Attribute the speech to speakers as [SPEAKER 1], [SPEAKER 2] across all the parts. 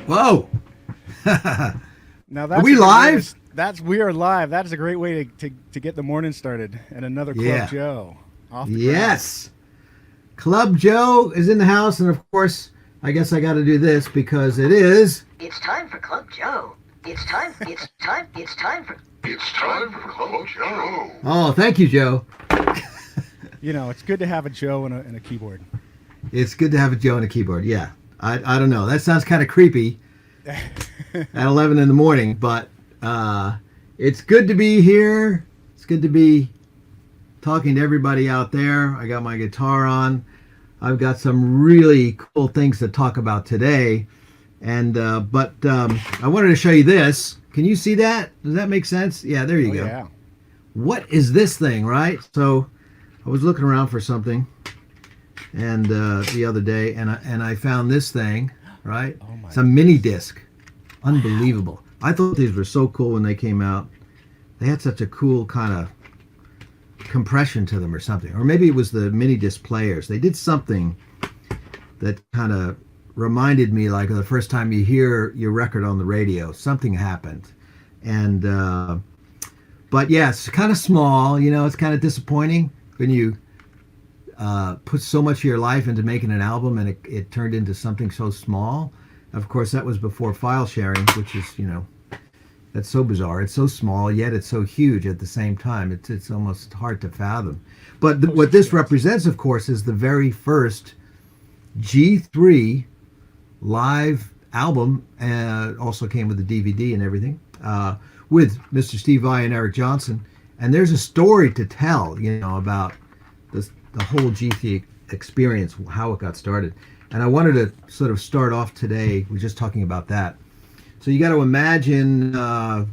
[SPEAKER 1] Whoa!
[SPEAKER 2] Now
[SPEAKER 1] Are we live?
[SPEAKER 2] We are live. That is a great way to get the morning started. And another Club Joe off the
[SPEAKER 1] Yes. Club Joe is in the house, and of course, I guess I got to do this because it is.
[SPEAKER 3] It's time for Club Joe. It's time for Club Joe.
[SPEAKER 1] Oh, thank you, Joe.
[SPEAKER 2] You know, it's good to have a Joe and a keyboard.
[SPEAKER 1] It's good to have a Joe and a keyboard. Yeah. I don't know. That sounds kind of creepy at 11 in the morning, but it's good to be here. It's good to be talking to everybody out there. I got my guitar on. I've got some really cool things to talk about today. And but I wanted to show you this. Can you see that? Does that make sense? Yeah, there you go.
[SPEAKER 2] Yeah.
[SPEAKER 1] What is this thing, right? So I was looking around for something and the other day, and I found this thing, right?
[SPEAKER 2] Oh my
[SPEAKER 1] it's a mini disc. Unbelievable. I thought these were so cool when they came out. They had such a cool kind of compression to them or something. Or maybe it was the mini disc players. They did something that kind of reminded me like the first time you hear your record on the radio. Something happened. And but yeah, it's kind of small. You know, it's kind of disappointing when you put so much of your life into making an album and it turned into something so small. Of course, that was before file sharing, which is, you know, that's so bizarre. It's so small, yet it's so huge at the same time. It's almost hard to fathom. But what this represents, of course, is the very first G3 live album, and also came with the DVD and everything, with Mr. Steve Vai and Eric Johnson. And there's a story to tell, you know, about the whole G3 experience, how it got started. And I wanted to sort of start off today with just talking about that. So you got to imagine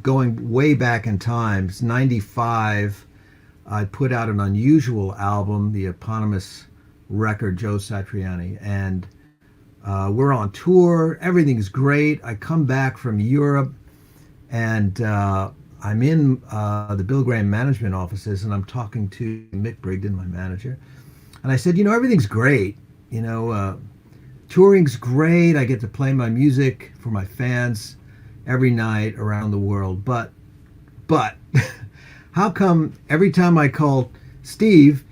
[SPEAKER 1] going way back in time. It's 95. I put out an unusual album, the eponymous record, Joe Satriani. And we're on tour. Everything's great. I come back from Europe, and I'm in the Bill Graham management offices, and I'm talking to Mick Brigden, my manager. And I said, you know, everything's great. You know, touring's great. I get to play my music for my fans every night around the world. But how come every time I call Steve,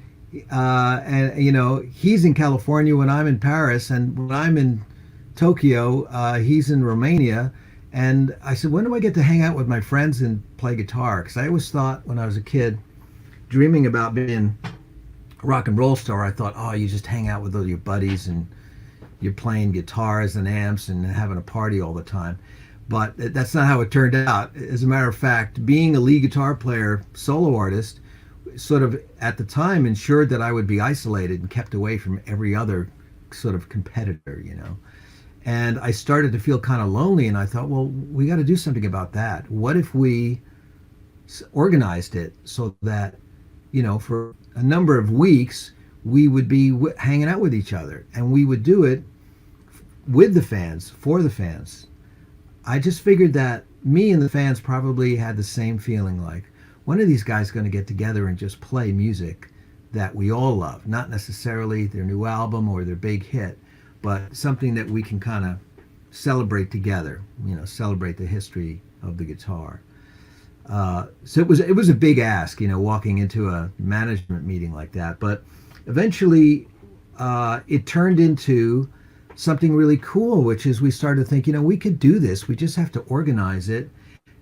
[SPEAKER 1] and you know, he's in California when I'm in Paris, and when I'm in Tokyo, he's in Romania. And I said, when do I get to hang out with my friends and play guitar? Because I always thought when I was a kid, dreaming about being a rock and roll star, I thought, oh, you just hang out with all your buddies and you're playing guitars and amps and having a party all the time. But that's not how it turned out. As a matter of fact, being a lead guitar player, solo artist, sort of at the time ensured that I would be isolated and kept away from every other sort of competitor, you know. And I started to feel kind of lonely, and I thought, well, we got to do something about that. What if we organized it so that, you know, for a number of weeks, we would be hanging out with each other, and we would do it with the fans, for the fans. I just figured that me and the fans probably had the same feeling, like, when are these guys going to get together and just play music that we all love? Not necessarily their new album or their big hit, but something that we can kind of celebrate together, you know, celebrate the history of the guitar. So it was a big ask, you know, walking into a management meeting like that. But eventually it turned into something really cool, which is we started to think, you know, we could do this. We just have to organize it.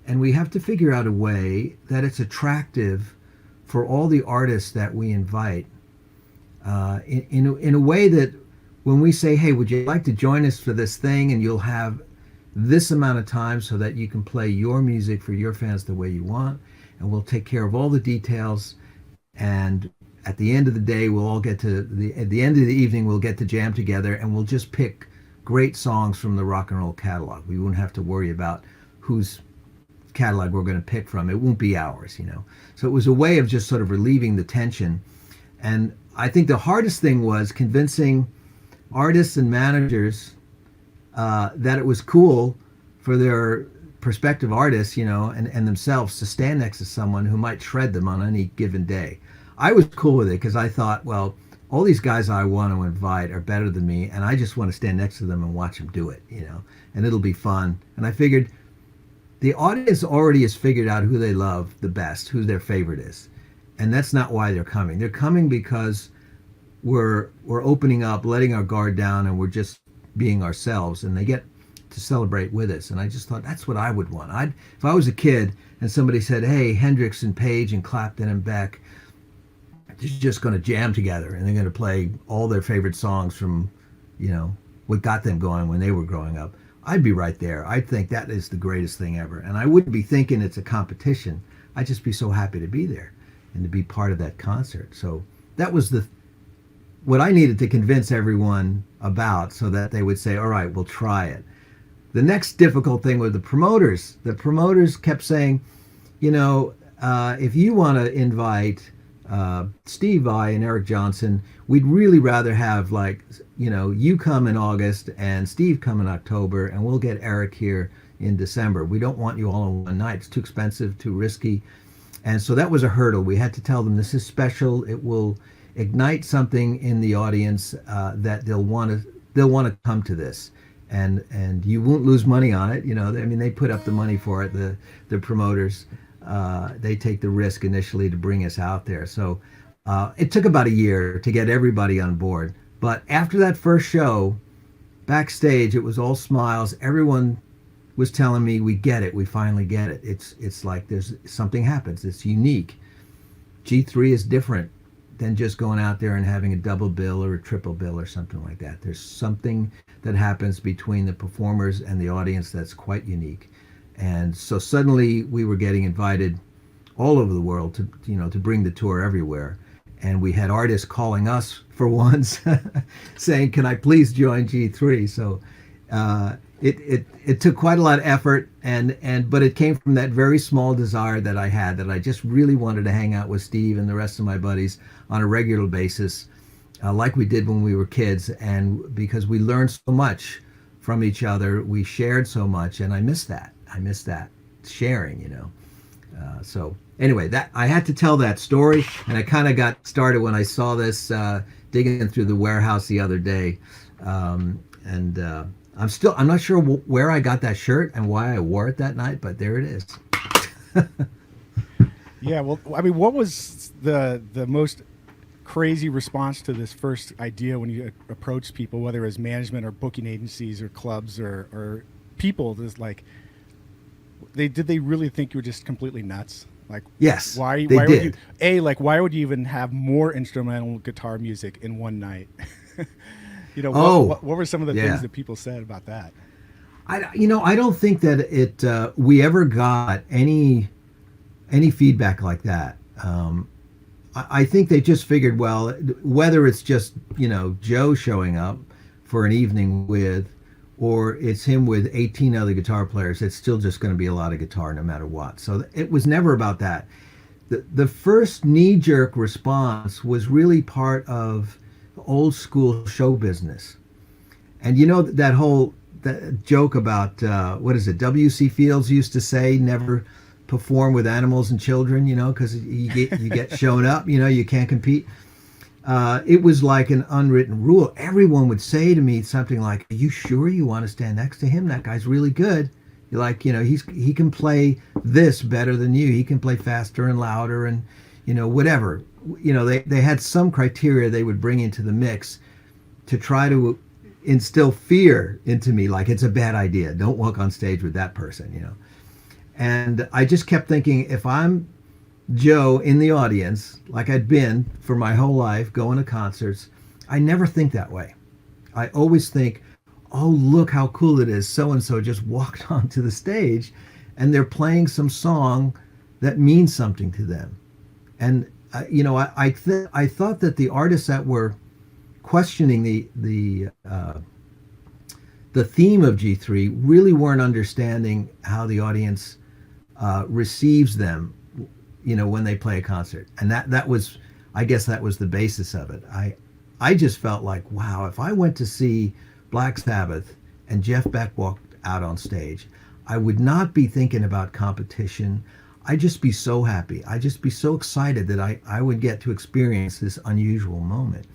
[SPEAKER 1] And we have to figure out a way that it's attractive for all the artists that we invite, in a way that when we say, hey, would you like to join us for this thing, and you'll have this amount of time so that you can play your music for your fans the way you want, and we'll take care of all the details, and at the end of the day, we'll all get to at the end of the evening, we'll get to jam together, and we'll just pick great songs from the rock and roll catalog. We won't have to worry about who's catalog we're going to pick from. It won't be ours, you know. So it was a way of just sort of relieving the tension. And I think the hardest thing was convincing artists and managers that it was cool for their prospective artists, you know, and themselves to stand next to someone who might shred them on any given day. I was cool with it because I thought, well, all these guys I want to invite are better than me, and I just want to stand next to them and watch them do it, you know, and it'll be fun. And I figured the audience already has figured out who they love the best, who their favorite is. And that's not why they're coming. They're coming because we're opening up, letting our guard down, and we're just being ourselves, and they get to celebrate with us. And I just thought that's what I would want. If I was a kid and somebody said, hey, Hendrix and Page and Clapton and Beck, they're just going to jam together and they're going to play all their favorite songs from, you know, what got them going when they were growing up, I'd be right there. I'd think that is the greatest thing ever. And I wouldn't be thinking it's a competition. I'd just be so happy to be there and to be part of that concert. So that was what I needed to convince everyone about, so that they would say, all right, we'll try it. The next difficult thing was the promoters. The promoters kept saying, you know, if you want to invite Steve Vai and Eric Johnson, we'd really rather have, like, you know, you come in August and Steve come in October, and we'll get Eric here in December. We don't want you all in one night. It's too expensive, too risky. And so that was a hurdle. We had to tell them this is special. It will ignite something in the audience that they'll want to come to this. And you won't lose money on it. You know, I mean, they put up the money for it, the promoters. They take the risk initially to bring us out there. So it took about a year to get everybody on board. But after that first show, backstage, it was all smiles. Everyone was telling me, we get it. We finally get it. It's like there's something happens. It's unique. G3 is different than just going out there and having a double bill or a triple bill or something like that. There's something that happens between the performers and the audience that's quite unique. And so suddenly we were getting invited all over the world to, you know, to bring the tour everywhere. And we had artists calling us for once saying, can I please join G3? So it took quite a lot of effort, but it came from that very small desire that I had, that I just really wanted to hang out with Steve and the rest of my buddies on a regular basis, like we did when we were kids. And because we learned so much from each other, we shared so much, and I miss that. I miss that sharing, you know. So anyway, that I had to tell that story, and I kind of got started when I saw this digging through the warehouse the other day, and I'm not sure where I got that shirt and why I wore it that night, but there it is.
[SPEAKER 2] Yeah, well, I mean, what was the most crazy response to this first idea when you approached people, whether it was management or booking agencies or clubs or people? There's like, did they really think you were just completely nuts? Like,
[SPEAKER 1] yes,
[SPEAKER 2] why
[SPEAKER 1] they did.
[SPEAKER 2] Why would you even have more instrumental guitar music in one night? You know, what were some of the things that people said about that?
[SPEAKER 1] I don't think that we ever got any feedback like that. I think they just figured, well, whether it's just, you know, Joe showing up for an evening with, or it's him with 18 other guitar players, it's still just going to be a lot of guitar no matter what. So it was never about that. The first knee-jerk response was really part of old school show business. And you know that joke about, what is it, W.C. Fields used to say, never perform with animals and children, you know, because you get shown up, you know, you can't compete. It was like an unwritten rule. Everyone would say to me something like, are you sure you want to stand next to him? That guy's really good. You're like, you know, he can play this better than you. He can play faster and louder and, you know, whatever. You know, they had some criteria they would bring into the mix to try to instill fear into me, like it's a bad idea. Don't walk on stage with that person, you know. And I just kept thinking, if I'm Joe in the audience, like I'd been for my whole life going to concerts, I never think that way. I always think, oh, look how cool it is. So-and-so just walked onto the stage and they're playing some song that means something to them. And, you know, I thought that the artists that were questioning the theme of G3 really weren't understanding how the audience receives them, when they play a concert. And that was, I guess that was the basis of it. I just felt like, wow, if I went to see Black Sabbath and Jeff Beck walked out on stage, I would not be thinking about competition. I'd just be so happy. I'd just be so excited that I would get to experience this unusual moment.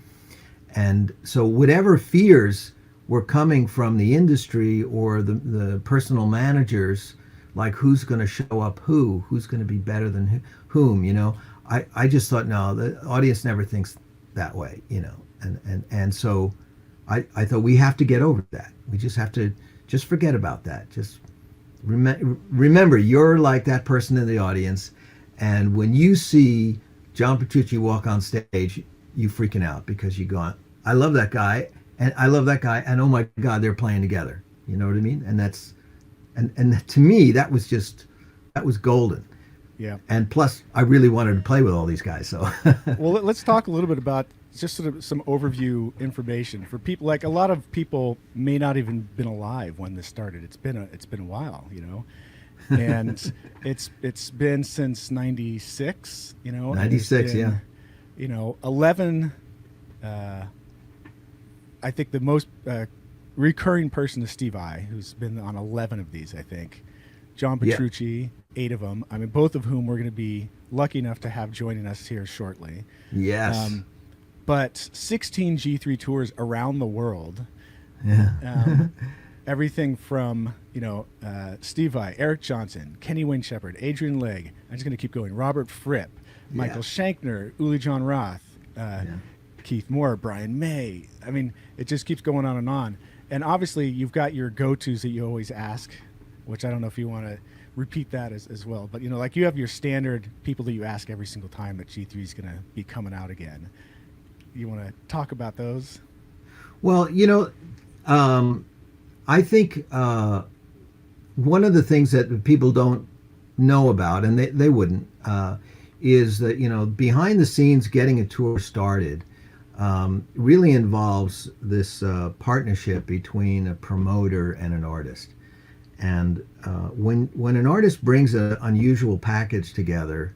[SPEAKER 1] And so whatever fears were coming from the industry or the personal managers, like who's going to show up who's going to be better than whom, I just thought, no, the audience never thinks that way, and so I thought we have to get over that. We just have to just forget about that. Just remember, you're like that person in the audience, and when you see John Petrucci walk on stage, you freaking out because you go, I love that guy, and I love that guy, and oh my God, they're playing together. You know what I mean? And that's, and to me, that was golden.
[SPEAKER 2] Yeah.
[SPEAKER 1] And plus, I really wanted to play with all these guys. So,
[SPEAKER 2] well, let's talk a little bit about just sort of some overview information for people. Like a lot of people may not even been alive when this started. It's been a while, and it's been since '96.
[SPEAKER 1] 96, yeah.
[SPEAKER 2] 11. I think the most recurring person is Steve Vai, who's been on 11 of these, I think. John Petrucci, 8 of them. I mean, both of whom we're going to be lucky enough to have joining us here shortly.
[SPEAKER 1] Yes.
[SPEAKER 2] But 16 G3 tours around the world.
[SPEAKER 1] Yeah.
[SPEAKER 2] Everything from, Steve Vai, Eric Johnson, Kenny Wayne Shepherd, Adrian Legg. I'm just going to keep going. Robert Fripp, Michael Shankner, Uli John Roth, Keith Moore, Brian May. I mean, it just keeps going on and on. And obviously, you've got your go-tos that you always ask, which I don't know if you want to repeat that as well. But, like you have your standard people that you ask every single time that G3 is going to be coming out again. You want to talk about those?
[SPEAKER 1] Well, I think one of the things that people don't know about, and they wouldn't, is that, behind the scenes getting a tour started really involves this partnership between a promoter and an artist. And when an artist brings an unusual package together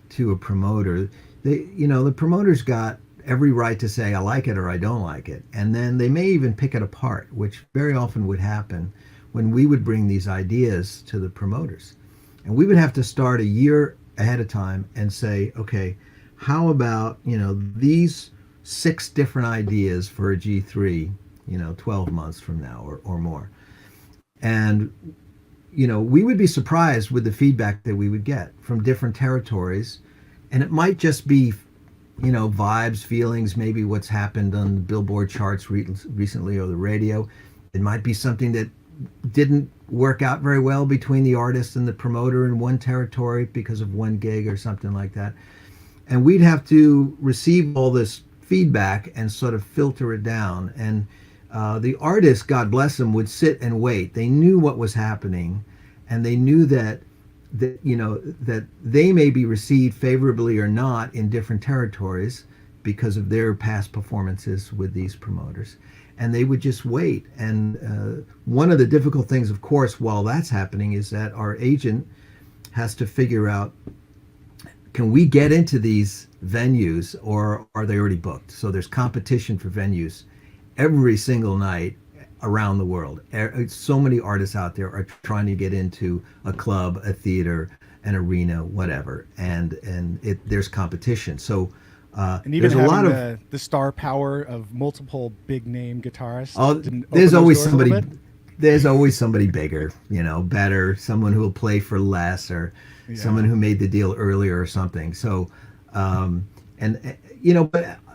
[SPEAKER 1] to a promoter, the promoter's got every right to say, I like it or I don't like it. And then they may even pick it apart, which very often would happen when we would bring these ideas to the promoters. And we would have to start a year ahead of time and say, okay, how about, these 6 different ideas for a G3, 12 months from now or more. And, we would be surprised with the feedback that we would get from different territories. And it might just be, vibes, feelings, maybe what's happened on the Billboard charts recently or the radio. It might be something that didn't work out very well between the artist and the promoter in one territory because of one gig or something like that. And we'd have to receive all this feedback and sort of filter it down. And the artists, God bless them, would sit and wait. They knew what was happening, and they knew that they may be received favorably or not in different territories because of their past performances with these promoters. And they would just wait. And one of the difficult things, of course, while that's happening is that our agent has to figure out, can we get into these venues or are they already booked? So there's competition for venues every single night around the world. So many artists out there are trying to get into a club, a theater, an arena, whatever, and there's competition. So
[SPEAKER 2] and even
[SPEAKER 1] there's a lot
[SPEAKER 2] of the star power of multiple big name guitarists.
[SPEAKER 1] Oh, there's always somebody. There's always somebody bigger, better, someone who will play for less, or someone who made the deal earlier or something. So, but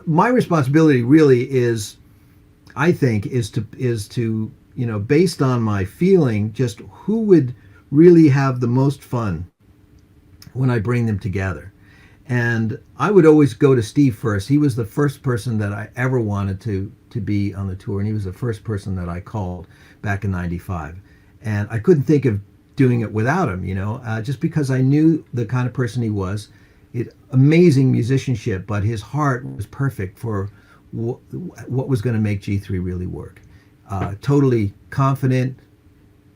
[SPEAKER 1] my responsibility really is, I think, is to based on my feeling, just who would really have the most fun when I bring them together. And I would always go to Steve first. He was the first person that I ever wanted to be on the tour, and he was the first person that I called back in '95. And I couldn't think of doing it without him, just because I knew the kind of person he was. Amazing musicianship, but his heart was perfect for what was going to make G3 really work. Totally confident,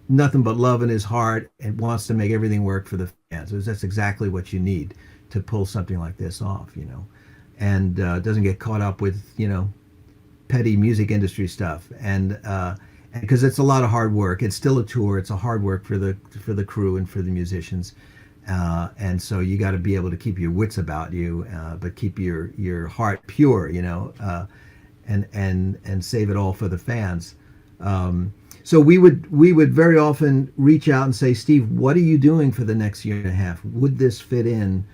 [SPEAKER 1] nothing but love in his heart and wants to make everything work for the fans. That's exactly what you need to pull something like this off, and doesn't get caught up with, petty music industry stuff. And because it's a lot of hard work. It's still a tour. It's a hard work for the crew and for the musicians. And so you got to be able to keep your wits about you, but keep your heart pure, and save it all for the fans. So we would very often reach out and say, Steve, what are you doing for the next year and a half? Would this fit in?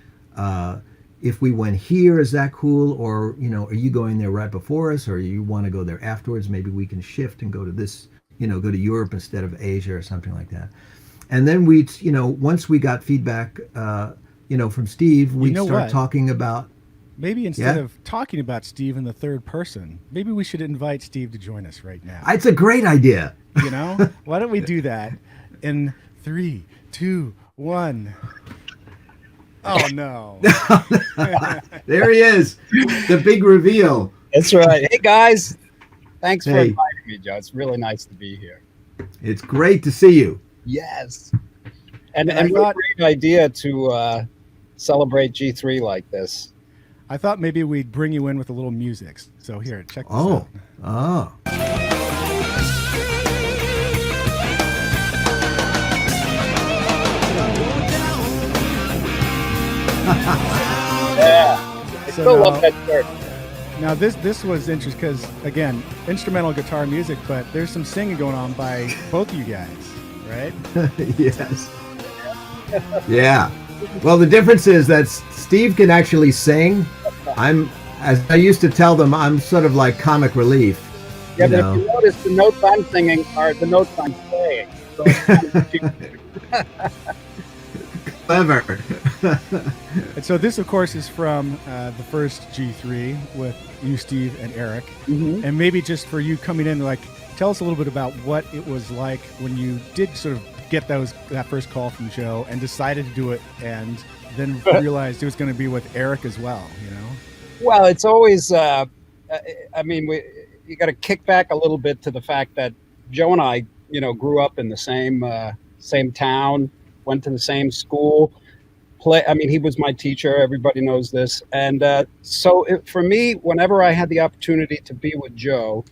[SPEAKER 1] If we went here, is that cool? Or, are you going there right before us, or you want to go there afterwards? Maybe we can shift and go to this, go to Europe instead of Asia or something like that. And then once we got feedback, from Steve, we'd start talking about.
[SPEAKER 2] Maybe instead of talking about Steve in the third person, maybe we should invite Steve to join us right now.
[SPEAKER 1] It's a great idea.
[SPEAKER 2] Why don't we do that in 3, 2, 1. Oh, no.
[SPEAKER 1] There he is. The big reveal.
[SPEAKER 4] That's right. Hey, guys. Thanks for inviting me, Joe. It's really nice to be here.
[SPEAKER 1] It's great to see you.
[SPEAKER 4] Yes. And what a great idea to celebrate G3 like this.
[SPEAKER 2] I thought maybe we'd bring you in with a little music. So here, check this out.
[SPEAKER 1] Oh.
[SPEAKER 4] Yeah. I still love that shirt.
[SPEAKER 2] Now this was interesting because, again, instrumental guitar music, but there's some singing going on by both of you guys, right?
[SPEAKER 1] Yes. Yeah. Well, the difference is that Steve can actually sing. As I used to tell them, I'm sort of like comic relief.
[SPEAKER 4] Yeah, but if you notice, the notes I'm singing are the notes I'm playing. So
[SPEAKER 1] Clever.
[SPEAKER 2] And so this, of course, is from the first G3 with you, Steve, and Eric.
[SPEAKER 4] Mm-hmm.
[SPEAKER 2] And maybe just for you coming in, tell us a little bit about what it was like when you did sort of get that first call from Joe and decided to do it, and then realized it was going to be with Eric as well.
[SPEAKER 4] Well, it's always. You got to kick back a little bit to the fact that Joe and I, grew up in the same town, went to the same school. He was my teacher. Everybody knows this. And for me, whenever I had the opportunity to be with Joe,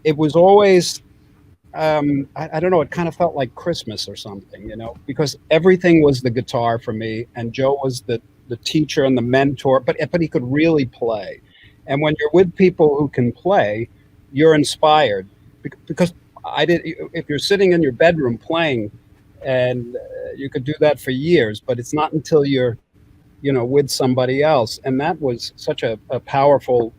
[SPEAKER 4] it was always, I don't know, it kind of felt like Christmas or something, because everything was the guitar for me. And Joe was the teacher and the mentor, but he could really play. And when you're with people who can play, you're inspired, because if you're sitting in your bedroom playing, and you could do that for years, but it's not until you're, with somebody else. And that was such a powerful,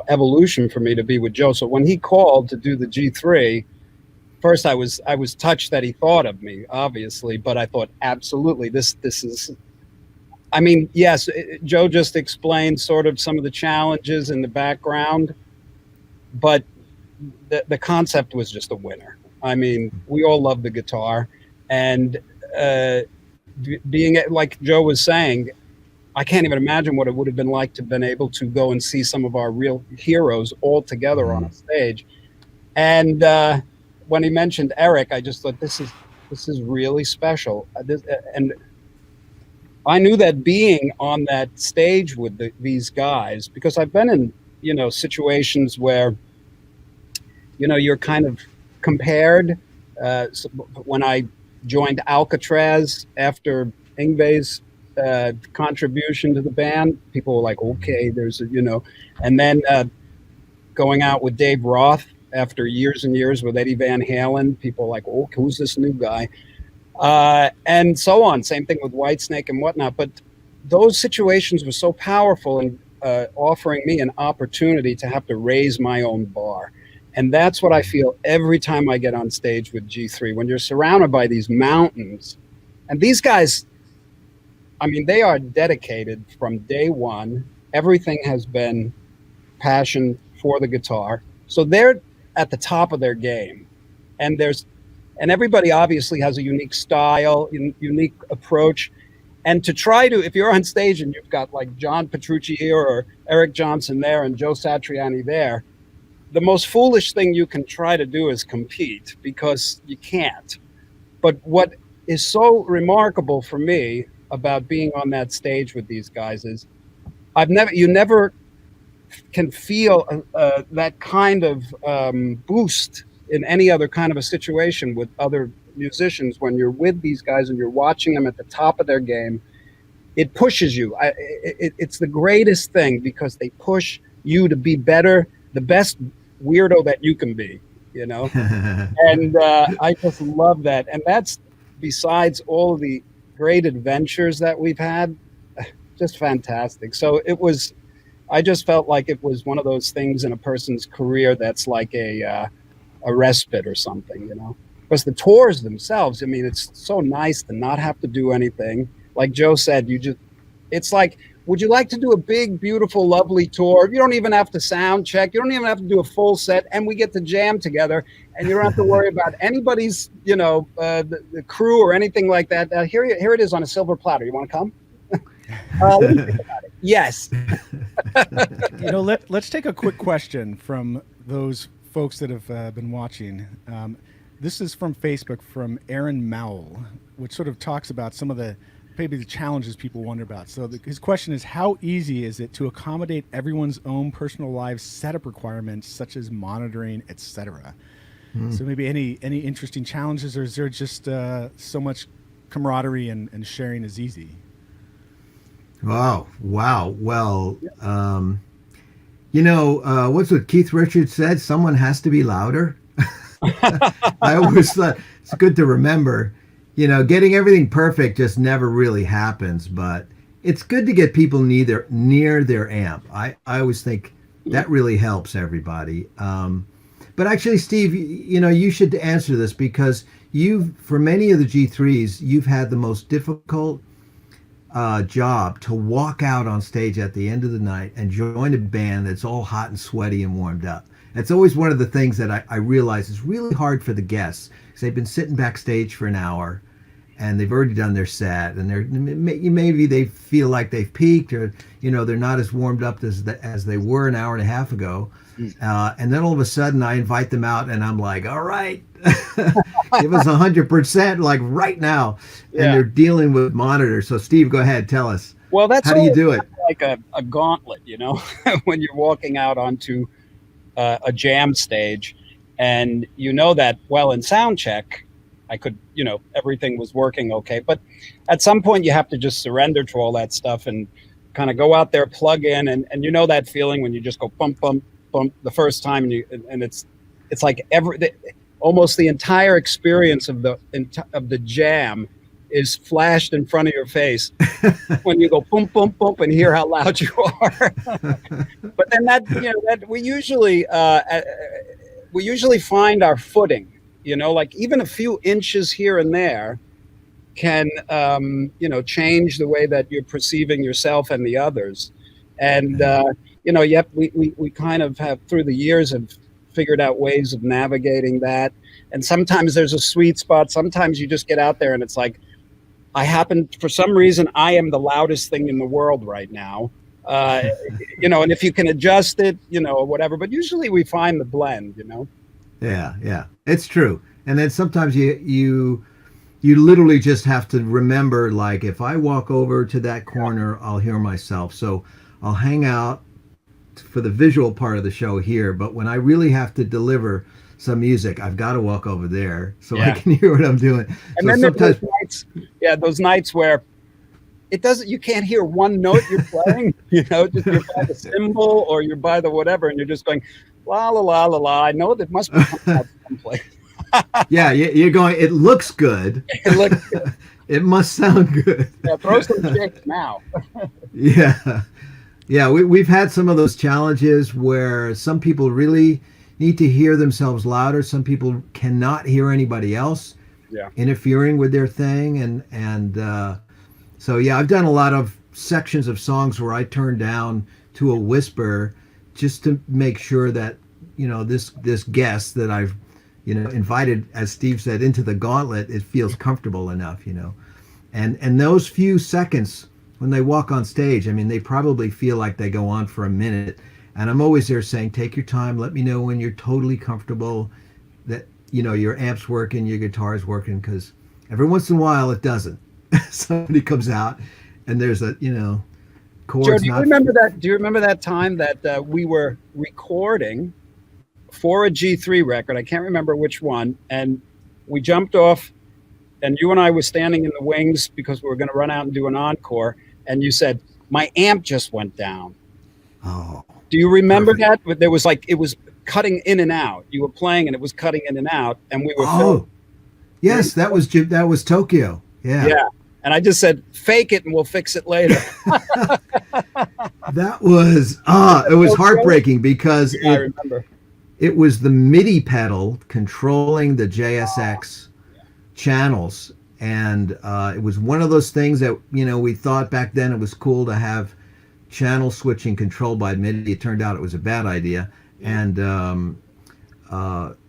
[SPEAKER 4] evolution for me to be with Joe. So when he called to do the G3, first I was touched that he thought of me, obviously, but I thought, absolutely, this is. Yes, Joe just explained sort of some of the challenges in the background, but the concept was just a winner. We all love the guitar, and being, like Joe was saying, I can't even imagine what it would have been like to have been able to go and see some of our real heroes all together on a stage. And when he mentioned Eric, I just thought, this is really special. And I knew that being on that stage with these guys, because I've been in, situations where, you're kind of compared. So when I joined Alcatraz after Yngwie's contribution to the band, people were like, okay, there's and then going out with Dave Roth after years and years with Eddie Van Halen, people were like, oh, who's this new guy? And so on. Same thing with Whitesnake and whatnot. But those situations were so powerful in offering me an opportunity to have to raise my own bar. And that's what I feel every time I get on stage with G3, when you're surrounded by these mountains. And these guys, they are dedicated from day one. Everything has been passion for the guitar. So they're at the top of their game. And everybody obviously has a unique style, unique approach. And to try to, if you're on stage and you've got like John Petrucci here or Eric Johnson there and Joe Satriani there, the most foolish thing you can try to do is compete, because you can't. But what is so remarkable for me about being on that stage with these guys is you never can feel that kind of boost in any other kind of a situation with other musicians. When you're with these guys and you're watching them at the top of their game, it pushes you. It's the greatest thing, because they push you to be better, the best weirdo that you can be, you know? And I just love that. And that's, besides all of the great adventures that we've had, just fantastic. So I just felt like it was one of those things in a person's career that's like a respite or something, you know? Because the tours themselves, I mean, it's so nice to not have to do anything. Like Joe said, it's like, would you like to do a big, beautiful, lovely tour? You don't even have to sound check. You don't even have to do a full set, and we get to jam together, and you don't have to worry about anybody's, you know, the crew or anything like that. Here it is on a silver platter. You want to come? What do you think about it? Yes.
[SPEAKER 2] You know, let's take a quick question from those folks that have been watching. This is from Facebook, from Aaron Mowell, which sort of talks about some of maybe the challenges people wonder about. So his question is, how easy is it to accommodate everyone's own personal lives setup requirements, such as monitoring, etc.? So maybe any interesting challenges, or is there just so much camaraderie and sharing is easy?
[SPEAKER 1] Wow. Well, you know, what's what Keith Richards said? Someone has to be louder. I always thought it's good to remember, you know, getting everything perfect just never really happens, but it's good to get people near their amp. I always think that really helps everybody. But actually, Steve, you know, you should answer this, because for many of the G3s, you've had the most difficult job to walk out on stage at the end of the night and join a band that's all hot and sweaty and warmed up. It's always one of the things that I realize is really hard for the guests, because they've been sitting backstage for an hour and they've already done their set, and maybe they feel like they've peaked, or, you know, they're not as warmed up as they were an hour and a half ago. And then all of a sudden I invite them out and I'm like, all right, give us 100%, like right now. And they're dealing with monitors. So Steve, go ahead, tell us.
[SPEAKER 4] Well, that's
[SPEAKER 1] how do you do it?
[SPEAKER 4] Like a gauntlet, you know, when you're walking out onto a jam stage, and you know that, well, in sound check, I could, you know, everything was working okay. But at some point you have to just surrender to all that stuff and kind of go out there, plug in, and you know that feeling when you just go bump, bump, bump the first time, and it's like almost the entire experience of the jam is flashed in front of your face when you go boom, boom, boom, and hear how loud you are. But then that we usually find our footing, you know, like even a few inches here and there can, you know, change the way that you're perceiving yourself and the others. And, you know, we kind of have, through the years, have figured out ways of navigating that. And sometimes there's a sweet spot. Sometimes you just get out there and it's like, for some reason, I am the loudest thing in the world right now. You know, and if you can adjust it, you know, or whatever, but usually we find the blend, you know?
[SPEAKER 1] Yeah, it's true. And then sometimes you literally just have to remember, like, if I walk over to that corner, I'll hear myself. So I'll hang out for the visual part of the show here, but when I really have to deliver some music, I've got to walk over there so I can hear what I'm doing.
[SPEAKER 4] And then sometimes those nights where you can't hear one note you're playing, you know, just you're by the cymbal or you're by the whatever, and you're just going, la, la, la, la, la. I know that must be someplace.
[SPEAKER 1] Yeah, you're going, it looks good.
[SPEAKER 4] It looks good.
[SPEAKER 1] It must sound good.
[SPEAKER 4] Yeah, throw some shakes now.
[SPEAKER 1] Yeah, we've had some of those challenges where some people really need to hear themselves louder. Some people cannot hear anybody else interfering with their thing. And so, yeah, I've done a lot of sections of songs where I turn down to a whisper just to make sure that, you know, this guest that I've, you know, invited, as Steve said, into the gauntlet, it feels comfortable enough, you know. And those few seconds when they walk on stage, I mean, they probably feel like they go on for a minute, And I'm always there saying, take your time. Let me know when you're totally comfortable that, your amp's working, your guitar's working, because every once in a while it doesn't. Somebody comes out and there's a, chords
[SPEAKER 4] Joe, do you
[SPEAKER 1] not.
[SPEAKER 4] remember that? Do you remember that time that we were recording for a G3 record? I can't remember which one. And we jumped off, and you and I were standing in the wings because we were going to run out and do an encore. And you said, my amp just went down.
[SPEAKER 1] Oh,
[SPEAKER 4] Do you remember
[SPEAKER 1] perfect.
[SPEAKER 4] that? There was it was cutting in and out. You were playing and it was cutting in and out, and we were
[SPEAKER 1] Oh, yes, that was Tokyo. Yeah.
[SPEAKER 4] yeah. And I just said, fake it and we'll fix it later.
[SPEAKER 1] That was it was heartbreaking because
[SPEAKER 4] I remember.
[SPEAKER 1] it was the MIDI pedal controlling the JSX channels, and it was one of those things that we thought back then it was cool to have channel switching controlled by MIDI. It turned out it was a bad idea, and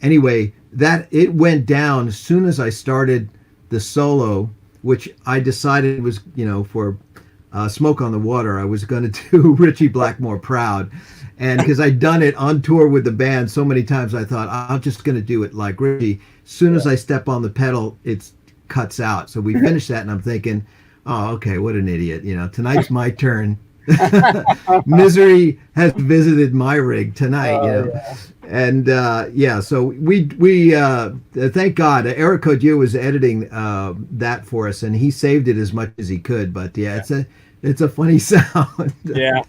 [SPEAKER 1] anyway, that it went down as soon as I started the solo, which I decided was for Smoke on the Water. I was going to do Richie Blackmore Proud, and because I'd done it on tour with the band so many times, I thought I'm just going to do it like Richie. As soon as I step on the pedal, it cuts out. So we finished that, and I'm thinking, oh, okay, what an idiot. Tonight's my turn. Misery has visited my rig tonight.
[SPEAKER 4] Yeah.
[SPEAKER 1] And so we thank God Eric Codieu was editing that for us, and he saved it as much as he could. But it's a funny sound.
[SPEAKER 4] Yeah.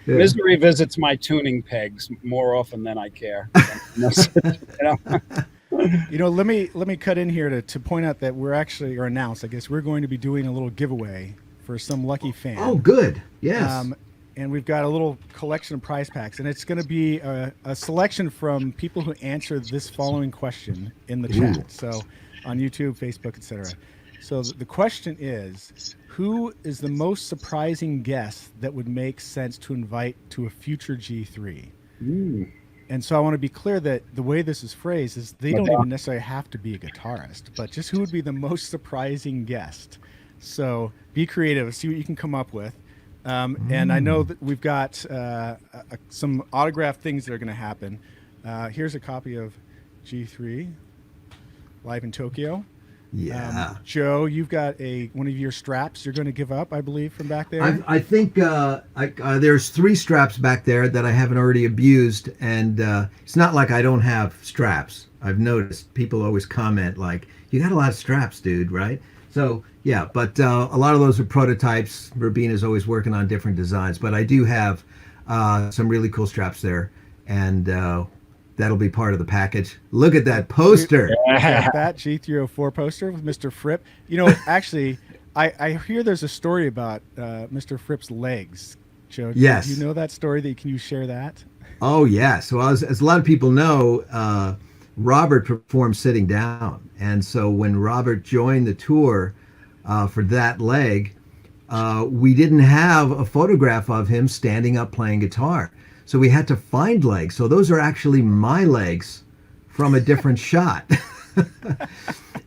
[SPEAKER 4] Misery visits my tuning pegs more often than I care.
[SPEAKER 2] Let me cut in here to point out that we're actually, or announce, I guess, we're going to be doing a little giveaway for some lucky fan.
[SPEAKER 1] Oh, good. Yes.
[SPEAKER 2] And we've got a little collection of prize packs, and it's going to be a selection from people who answer this following question in the chat. So on YouTube, Facebook, etc. So the question is, who is the most surprising guest that would make sense to invite to a future G3? And so I want to be clear that the way this is phrased is they don't even necessarily have to be a guitarist, but just who would be the most surprising guest. So be creative, see what you can come up with. And I know that we've got some autographed things that are going to happen. Here's a copy of G3 live in Tokyo.
[SPEAKER 1] Yeah.
[SPEAKER 2] Joe, you've got one of your straps you're going to give up, I believe, from back there.
[SPEAKER 1] I think there's 3 straps back there that I haven't already abused, and it's not like I don't have straps. I've noticed people always comment like, you got a lot of straps, dude, right? So yeah, but a lot of those are prototypes. Rubina's always working on different designs, but I do have some really cool straps there, and that'll be part of the package. Look at that poster.
[SPEAKER 2] That G304 poster with Mr. Fripp. Actually, I hear there's a story about Mr. Fripp's legs. Joe,
[SPEAKER 1] yes.
[SPEAKER 2] Do you know that story? Can you share that?
[SPEAKER 1] Oh, yeah. So as a lot of people know, Robert performed sitting down. And so when Robert joined the tour for that leg, we didn't have a photograph of him standing up playing guitar. So we had to find legs. So those are actually my legs from a different shot.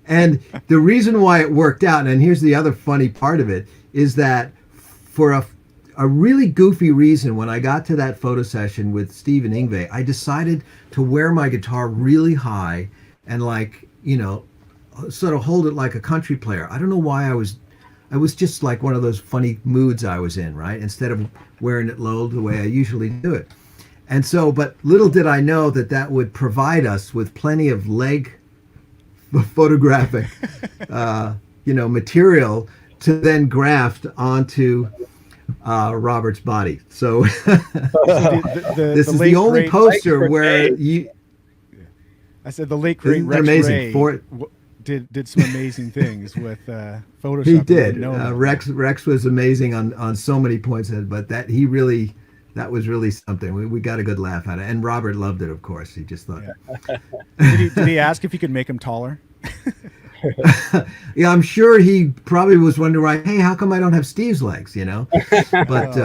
[SPEAKER 1] And the reason why it worked out, and here's the other funny part of it, is that for a really goofy reason, when I got to that photo session with Steve and Yngwie, I decided to wear my guitar really high and sort of hold it like a country player. I don't know why I was just like one of those funny moods I was in, right? Instead of wearing it low the way I usually do it. And so, but little did I know that would provide us with plenty of leg photographic, material to then graft onto Robert's body. So this is the only poster where you.
[SPEAKER 2] I said the late great Rex
[SPEAKER 1] amazing.
[SPEAKER 2] Ray did some amazing things with Photoshop.
[SPEAKER 1] He did. Rex was amazing on so many points, but that was really something. We got a good laugh out of it, and Robert loved it. Of course, he just thought.
[SPEAKER 2] Yeah. Did he ask if you could make him taller?
[SPEAKER 1] Yeah, I'm sure he probably was wondering, hey, how come I don't have Steve's legs? But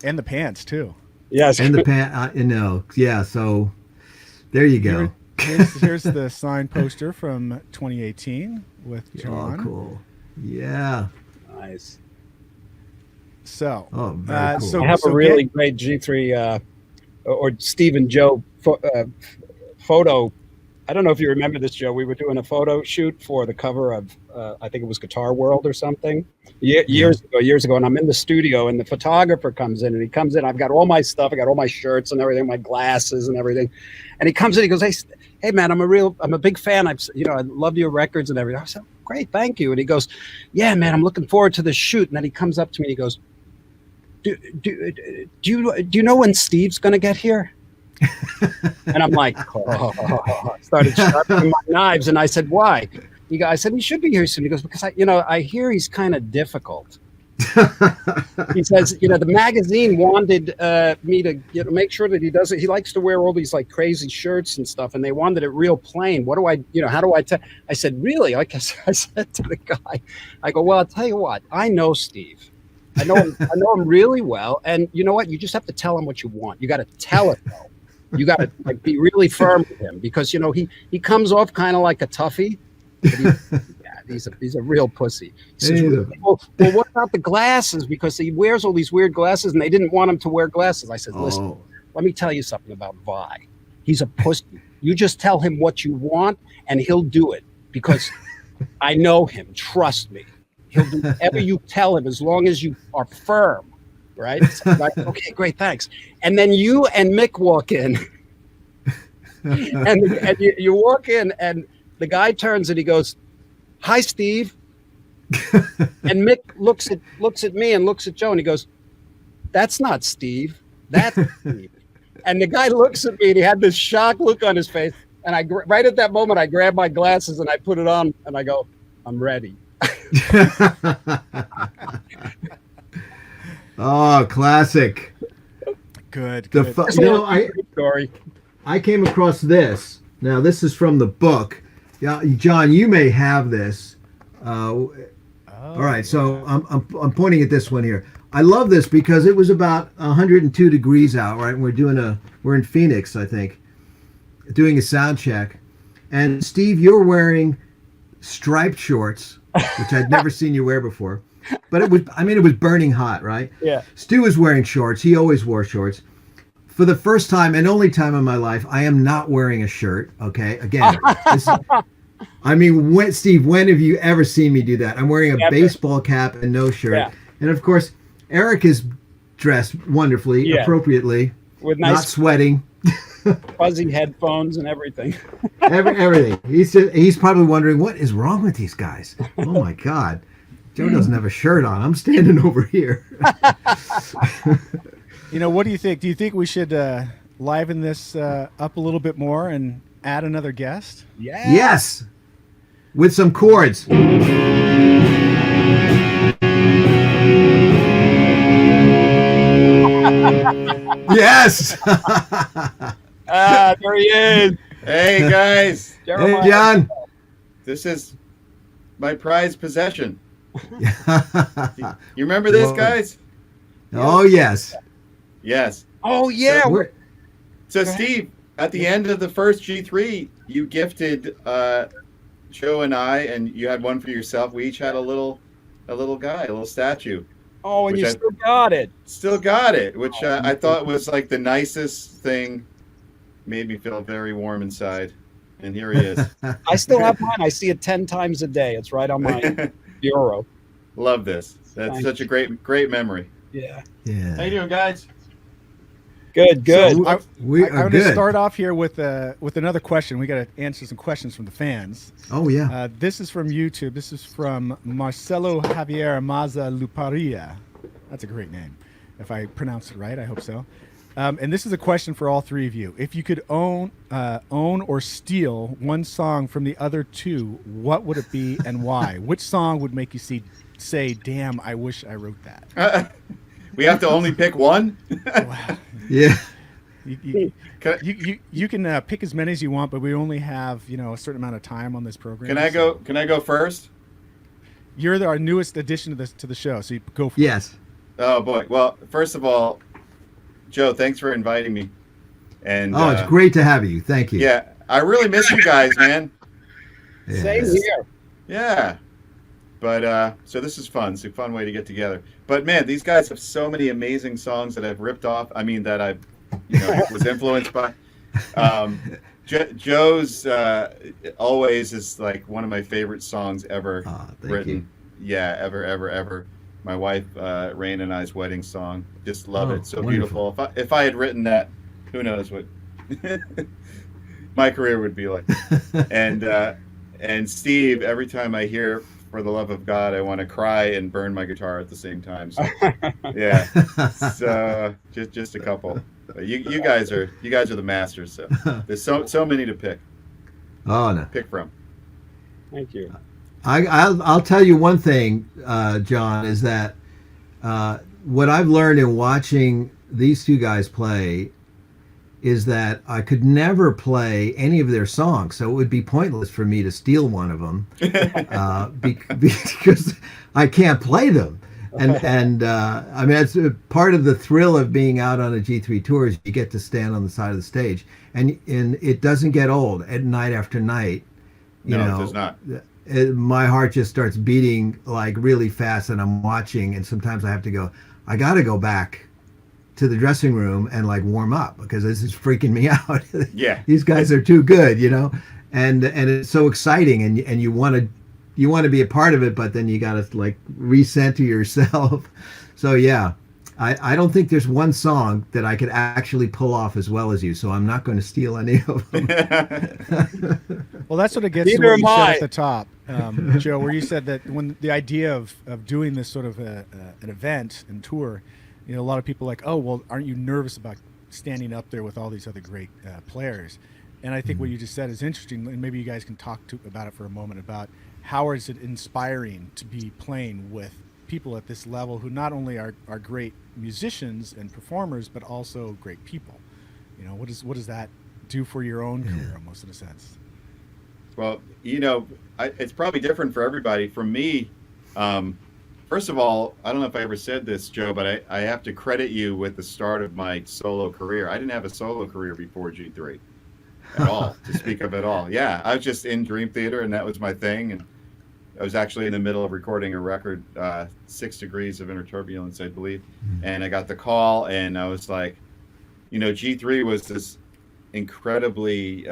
[SPEAKER 2] and the pants too.
[SPEAKER 4] Yes,
[SPEAKER 1] and the pant. Yeah. So there you go.
[SPEAKER 2] Here's the signed poster from 2018 with John.
[SPEAKER 1] Oh, cool. Yeah.
[SPEAKER 4] Nice.
[SPEAKER 2] So,
[SPEAKER 1] very cool.
[SPEAKER 4] I have a really great G3 or Steve and Joe photo. I don't know if you remember this, Joe. We were doing a photo shoot for the cover of, I think it was Guitar World or something, years ago. And I'm in the studio, and the photographer comes in, and he comes in. I've got all my stuff. I got all my shirts and everything, my glasses and everything. And he comes in. He goes, "Hey, man, I'm a big fan. I love your records and everything." I said, "Great, thank you." And he goes, "Yeah, man, I'm looking forward to the shoot." And then he comes up to me and he goes, "Do you know when Steve's going to get here?" And I'm like, started sharpening my knives, and I said, "Why?" I said, "He should be here soon." He goes, "Because I hear he's kind of difficult." He says, the magazine wanted me to make sure that he does it. He likes to wear all these like crazy shirts and stuff, and they wanted it real plain. What do I, how do I tell? I said, "Really?" Like I said to the guy, I go, "Well, I'll tell you what. I know Steve. I know him really well, and you know what? You just have to tell him what you want. You got to tell it though. You got to be really firm with him, because he comes off kind of like a toughie. But he's a real pussy." He says, well, what about the glasses? Because he wears all these weird glasses, and they didn't want him to wear glasses. I said, "Listen, let me tell you something about Vi. He's a pussy. You just tell him what you want, and he'll do it, because I know him. Trust me. He'll do whatever you tell him, as long as you are firm." Right? So I'm like, "Okay, great, thanks." And then you and Mick walk in, and you walk in, and the guy turns and he goes, "Hi, Steve." And Mick looks at me and looks at Joe, and he goes, "That's not Steve. That's Steve." And the guy looks at me, and he had this shocked look on his face. And right at that moment, I grabbed my glasses and I put it on, and I go, "I'm ready."
[SPEAKER 1] Oh, classic.
[SPEAKER 2] Good.
[SPEAKER 4] Story.
[SPEAKER 1] I came across this. Now, this is from the book. Yeah, John, you may have this. All right, so I'm pointing at this one here. I love this because it was about 102 degrees out, right? And we're in Phoenix, I think, doing a sound check. And Steve, you're wearing striped shorts, which I'd never seen you wear before. But it was burning hot, right?
[SPEAKER 4] Yeah.
[SPEAKER 1] Stu was wearing shorts. He always wore shorts. For the first time and only time in my life, I am not wearing a shirt. Okay. Again, Steve, when have you ever seen me do that? I'm wearing a baseball cap and no shirt. Yeah. And of course, Eric is dressed wonderfully, appropriately,
[SPEAKER 4] with nice,
[SPEAKER 1] not sweating,
[SPEAKER 4] fuzzy headphones and everything.
[SPEAKER 1] Everything. He's probably wondering, what is wrong with these guys? Oh my God. Joe doesn't have a shirt on. I'm standing over here.
[SPEAKER 2] What do you think? Do you think we should liven this up a little bit more and add another guest?
[SPEAKER 4] Yeah.
[SPEAKER 1] Yes. With some chords. Yes.
[SPEAKER 4] There he is.
[SPEAKER 5] Hey, guys.
[SPEAKER 1] Hey, John.
[SPEAKER 5] This is my prized possession. You remember this, guys?
[SPEAKER 1] Oh, yes.
[SPEAKER 5] Yes.
[SPEAKER 4] Oh, yeah.
[SPEAKER 5] So Steve, at the end of the first G3, you gifted Joe and I, and you had one for yourself. We each had a little guy, a little statue.
[SPEAKER 4] Oh, and you still got it.
[SPEAKER 5] Still got it, which I thought was like the nicest thing. Made me feel very warm inside. And here he is.
[SPEAKER 4] I still have mine. I see it 10 times a day. It's right on my bureau.
[SPEAKER 5] Love this. That's such a great memory.
[SPEAKER 4] Yeah.
[SPEAKER 5] How you doing, guys?
[SPEAKER 4] Good.
[SPEAKER 2] So
[SPEAKER 1] I'm
[SPEAKER 2] going to start off here with another question. We got to answer some questions from the fans.
[SPEAKER 1] Oh yeah.
[SPEAKER 2] This is from YouTube. This is from Marcelo Javier Maza Luparia. That's a great name. If I pronounced it right, I hope so. And this is a question for all three of you. If you could own or steal one song from the other two, what would it be and why? Which song would make you say, "Damn, I wish I wrote that"?
[SPEAKER 5] We have to only pick one?
[SPEAKER 2] Wow.
[SPEAKER 1] Yeah.
[SPEAKER 2] You can pick as many as you want, but we only have a certain amount of time on this program.
[SPEAKER 5] Can I go first?
[SPEAKER 2] You're our newest addition to the show, so you go for
[SPEAKER 1] Yes.
[SPEAKER 5] Oh boy. Well, first of all, Joe, thanks for inviting me. And
[SPEAKER 1] it's great to have you. Thank you.
[SPEAKER 5] Yeah, I really miss you guys, man.
[SPEAKER 1] Yes.
[SPEAKER 4] Same here.
[SPEAKER 5] Yeah. But so this is fun. It's a fun way to get together. But man, these guys have so many amazing songs that I've ripped off. I mean, that I've was influenced by. Joe's Always is like one of my favorite songs ever
[SPEAKER 1] Thank
[SPEAKER 5] written.
[SPEAKER 1] you.
[SPEAKER 5] Yeah, ever. My wife, Rain and I's wedding song. Just love it. So
[SPEAKER 1] Wonderful.
[SPEAKER 5] beautiful. If I had written that, who knows what my career would be like. And Steve, every time I hear "For the Love of God," I want to cry and burn my guitar at the same time. So, yeah. So just a couple. But you guys are the masters. So there's so many to pick
[SPEAKER 1] No.
[SPEAKER 5] from.
[SPEAKER 4] Thank you.
[SPEAKER 1] I'll tell you one thing, John, is that what I've learned in watching these two guys play is that I could never play any of their songs, so it would be pointless for me to steal one of them because I can't play them. And I mean, it's part of the thrill of being out on a G3 tour is you get to stand on the side of the stage, and it doesn't get old at night after night. You know,
[SPEAKER 5] it does not.
[SPEAKER 1] My heart just starts beating like really fast, and I'm watching, and sometimes I have to go. I got to go back to the dressing room and like warm up because this is freaking me out.
[SPEAKER 5] Yeah,
[SPEAKER 1] these guys are too good, and it's so exciting, and you want to be a part of it, but then you got to like recenter yourself. So yeah, I don't think there's one song that I could actually pull off as well as you, so I'm not going to steal any of them.
[SPEAKER 2] Well, that's what it gets to
[SPEAKER 4] Neither
[SPEAKER 2] what you
[SPEAKER 4] am
[SPEAKER 2] said
[SPEAKER 4] I.
[SPEAKER 2] at the top, Joe, where you said that when the idea of doing this sort of an event and tour, a lot of people are like, oh, well, aren't you nervous about standing up there with all these other great players? And I think what you just said is interesting, and maybe you guys can talk about it for a moment about how is it inspiring to be playing with people at this level who not only are great musicians and performers, but also great people. What does that do for your own career, almost in a sense?
[SPEAKER 5] Well, it's probably different for everybody. For me, first of all, I don't know if I ever said this, Joe, but I have to credit you with the start of my solo career. I didn't have a solo career before G3 at all, to speak of at all. Yeah, I was just in Dream Theater, and that was my thing. And I was actually in the middle of recording a record, 6 Degrees of Inner Turbulence, I believe. And I got the call, and I was like, G3 was this incredibly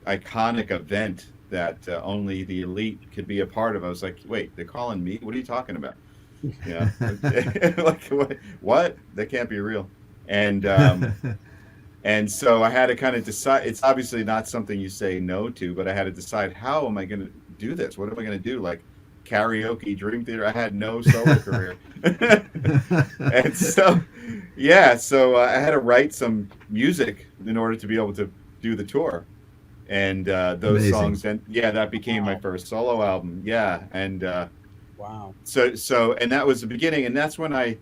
[SPEAKER 5] iconic event that only the elite could be a part of. I was like, wait, they're calling me? What are you talking about? Like, what? That can't be real. And and so I had to kind of decide. It's obviously not something you say no to, but I had to decide, how am I going to do this? What am I going to do? Like karaoke, Dream Theater? I had no solo career. And so, I had to write some music in order to be able to do the tour. And those
[SPEAKER 1] Amazing.
[SPEAKER 5] songs, and that became my first solo album. Yeah, and
[SPEAKER 4] Wow.
[SPEAKER 5] so and that was the beginning, and that's when I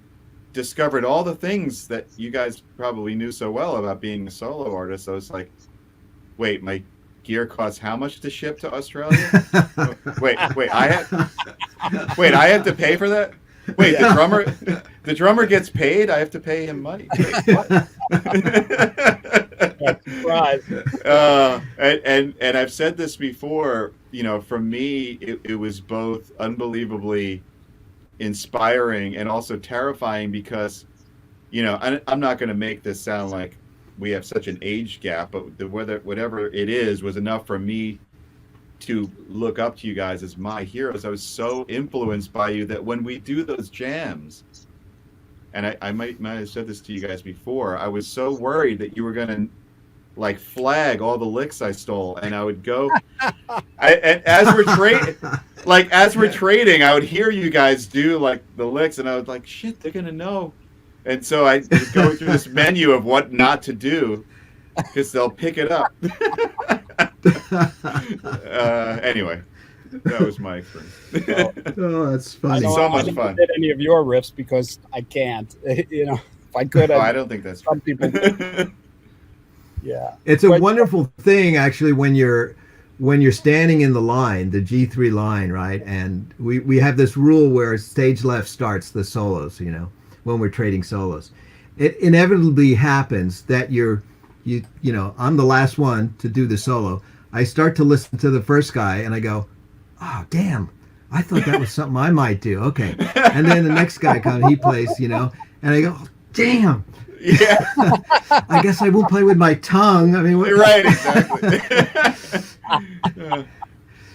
[SPEAKER 5] discovered all the things that you guys probably knew so well about being a solo artist. I was like, wait, my gear costs how much to ship to Australia? wait, I have to pay for that? Wait, the drummer gets paid? I have to pay him money. Wait, what?
[SPEAKER 4] Surprise.
[SPEAKER 5] And I've said this before, for me, it was both unbelievably inspiring and also terrifying because, I'm not going to make this sound like we have such an age gap, but whatever it is was enough for me to look up to you guys as my heroes. I was so influenced by you that when we do those jams, and I might have said this to you guys before, I was so worried that you were going to like flag all the licks I stole, and I would go. As we're trading, I would hear you guys do like the licks, and I was like, "Shit, they're gonna know." And so I was going through this menu of what not to do because they'll pick it up. Anyway, that was my experience.
[SPEAKER 1] Oh, that's
[SPEAKER 4] I
[SPEAKER 1] funny.
[SPEAKER 4] don't,
[SPEAKER 5] So much
[SPEAKER 4] I didn't
[SPEAKER 5] fun.
[SPEAKER 4] did any of your riffs because I can't. If I could,
[SPEAKER 5] I don't think that's
[SPEAKER 4] some people. Yeah.
[SPEAKER 1] It's a
[SPEAKER 4] But-
[SPEAKER 1] wonderful thing, actually, when you're standing in the line, the G3 line, right? And we have this rule where stage left starts the solos, when we're trading solos. It inevitably happens that I'm the last one to do the solo. I start to listen to the first guy and I go, oh, damn, I thought that was something I might do. Okay. And then the next guy comes, he plays, and I go, damn.
[SPEAKER 5] Yeah,
[SPEAKER 1] I guess I won't play with my tongue. I mean, what,
[SPEAKER 5] right, exactly.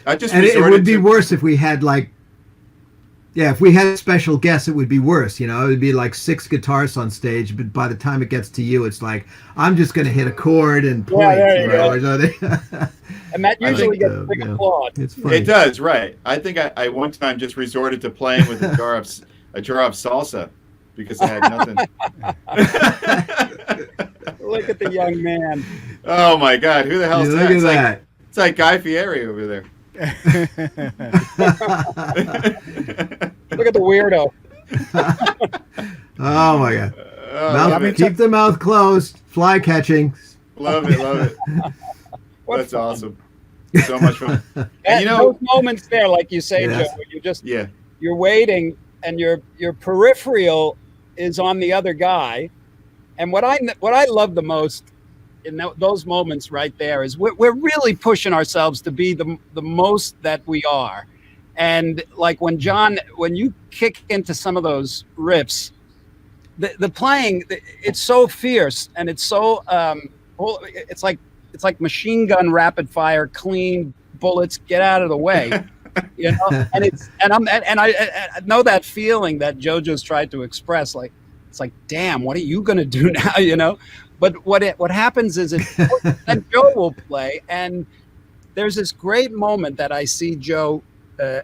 [SPEAKER 5] I just
[SPEAKER 1] and it
[SPEAKER 5] resorted
[SPEAKER 1] would be
[SPEAKER 5] to
[SPEAKER 1] worse if we had like, yeah, if we had special guests, it would be worse. You know, it would be like 6 guitarists on stage, but by the time it gets to you, it's like I'm just going to hit a chord and point.
[SPEAKER 4] there
[SPEAKER 1] you
[SPEAKER 4] you
[SPEAKER 1] know,
[SPEAKER 4] go.
[SPEAKER 1] or something.
[SPEAKER 4] And that
[SPEAKER 5] I
[SPEAKER 4] usually
[SPEAKER 5] think,
[SPEAKER 4] gets big
[SPEAKER 1] yeah.
[SPEAKER 4] applaud.
[SPEAKER 1] It's funny.
[SPEAKER 5] It does, right? I think I one time just resorted to playing with a jar of salsa because I had nothing.
[SPEAKER 4] Look at the young man.
[SPEAKER 5] Oh my God, who the
[SPEAKER 1] Yeah,
[SPEAKER 5] hell's
[SPEAKER 1] look
[SPEAKER 5] that?
[SPEAKER 1] at
[SPEAKER 5] It's like,
[SPEAKER 1] that.
[SPEAKER 5] it's like Guy Fieri over there.
[SPEAKER 4] Look at the weirdo.
[SPEAKER 1] Oh my God.
[SPEAKER 5] Oh,
[SPEAKER 1] Mouth,
[SPEAKER 5] love it.
[SPEAKER 1] keep the mouth closed. Fly catching.
[SPEAKER 5] Love it, love it.
[SPEAKER 4] What
[SPEAKER 5] That's
[SPEAKER 4] fun.
[SPEAKER 5] awesome. So much fun. And
[SPEAKER 4] And
[SPEAKER 5] you know,
[SPEAKER 4] those moments there, like you say,
[SPEAKER 1] Yes.
[SPEAKER 4] Joe, where you just
[SPEAKER 5] yeah,
[SPEAKER 4] you're waiting and your peripheral is on the other guy. And what I love the most in those moments right there is we're really pushing ourselves to be the most that we are. And like when you kick into some of those riffs, the playing, it's so fierce and it's so it's like machine gun rapid fire, clean bullets, get out of the way. You know, and I know that feeling that JoJo's tried to express. Like, it's like, damn, what are you gonna do now? You know, but what happens is and Joe will play, and there's this great moment that I see Joe. The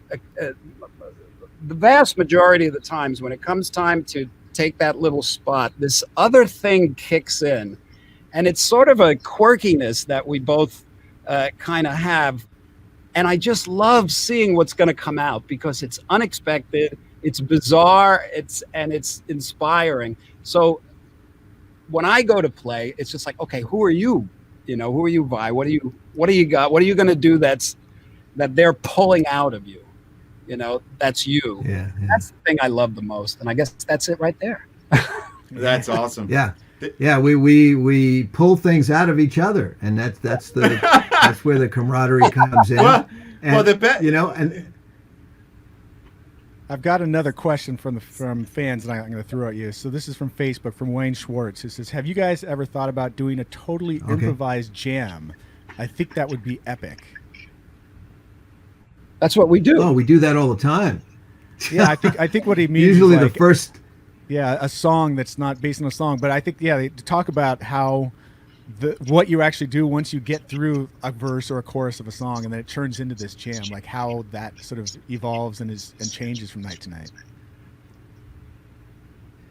[SPEAKER 4] vast majority of the times when it comes time to take that little spot, this other thing kicks in, and it's sort of a quirkiness that we both kind of have. And I just love seeing what's going to come out because it's unexpected, it's bizarre, it's inspiring. So when I go to play, it's just like, okay, who are you? You know, who are you, Vi? What do you got? What are you going to do that they're pulling out of you? You know, that's you.
[SPEAKER 1] Yeah, yeah.
[SPEAKER 4] That's the thing I love the most, and I guess that's it right there.
[SPEAKER 5] that's awesome.
[SPEAKER 1] Yeah, yeah. We pull things out of each other, and that's where the camaraderie comes in.
[SPEAKER 5] Well,
[SPEAKER 1] And,
[SPEAKER 5] the bet.
[SPEAKER 1] you know, and
[SPEAKER 2] I've got another question from fans that I'm going to throw at you. So this is from Facebook, from Wayne Schwartz. It says, "Have you guys ever thought about doing a totally improvised jam? I think that would be epic."
[SPEAKER 4] That's what we do.
[SPEAKER 1] we do that all the time.
[SPEAKER 2] Yeah, I think what he means
[SPEAKER 1] Usually
[SPEAKER 2] is
[SPEAKER 1] the
[SPEAKER 2] like,
[SPEAKER 1] first.
[SPEAKER 2] yeah, a song that's not based on a song, but I think to talk about how what you actually do once you get through a verse or a chorus of a song, and then it turns into this jam, like how that sort of evolves and changes from night to night.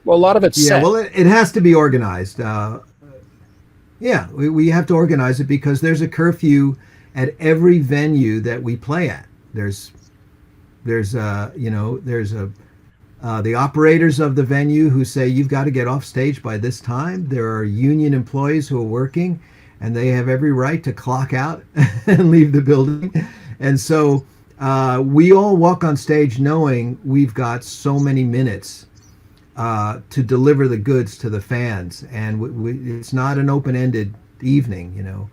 [SPEAKER 4] Well, a lot of it's
[SPEAKER 1] Yeah,
[SPEAKER 4] set.
[SPEAKER 1] well, it has to be organized. Yeah, we have to organize it because there's a curfew at every venue that we play at. There's the operators of the venue who say you've got to get off stage by this time. There are union employees who are working, and they have every right to clock out and leave the building. And so we all walk on stage knowing we've got so many minutes to deliver the goods to the fans, and it's not an open-ended evening, you know.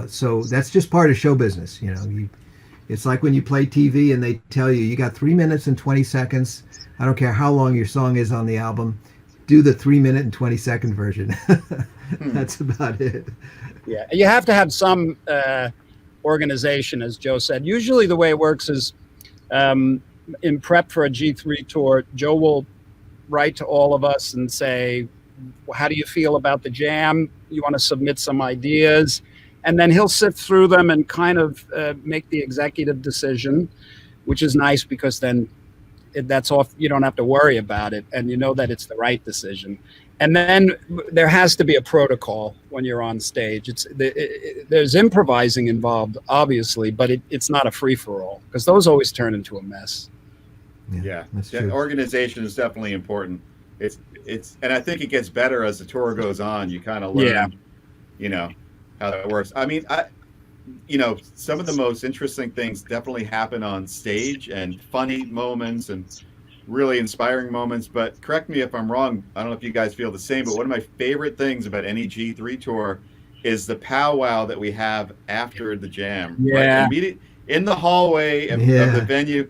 [SPEAKER 1] So that's just part of show business, you know. It's like when you play TV and they tell you got 3 minutes and 20 seconds. I don't care how long your song is on the album. Do the 3 minute and 20-second version. That's about it.
[SPEAKER 4] Yeah, you have to have some organization, as Joe said. Usually the way it works is in prep for a G3 tour, Joe will write to all of us and say, how do you feel about the jam? You want to submit some ideas? And then he'll sift through them and kind of make the executive decision, which is nice because then that's off. You don't have to worry about it, and you know that it's the right decision. And then there has to be a protocol when you're on stage. There's improvising involved, obviously, but it's not a free-for-all because those always turn into a mess.
[SPEAKER 5] Yeah,
[SPEAKER 1] that's true.
[SPEAKER 5] Organization is definitely important. It's and I think it gets better as the tour goes on. You kind of learn, you know, how that works. I mean, some of the most interesting things definitely happen on stage, and funny moments and really inspiring moments. But correct me if I'm wrong. I don't know if you guys feel the same, but one of my favorite things about any G3 tour is the powwow that we have after the jam.
[SPEAKER 4] Yeah.
[SPEAKER 5] Right? In the hallway of the venue.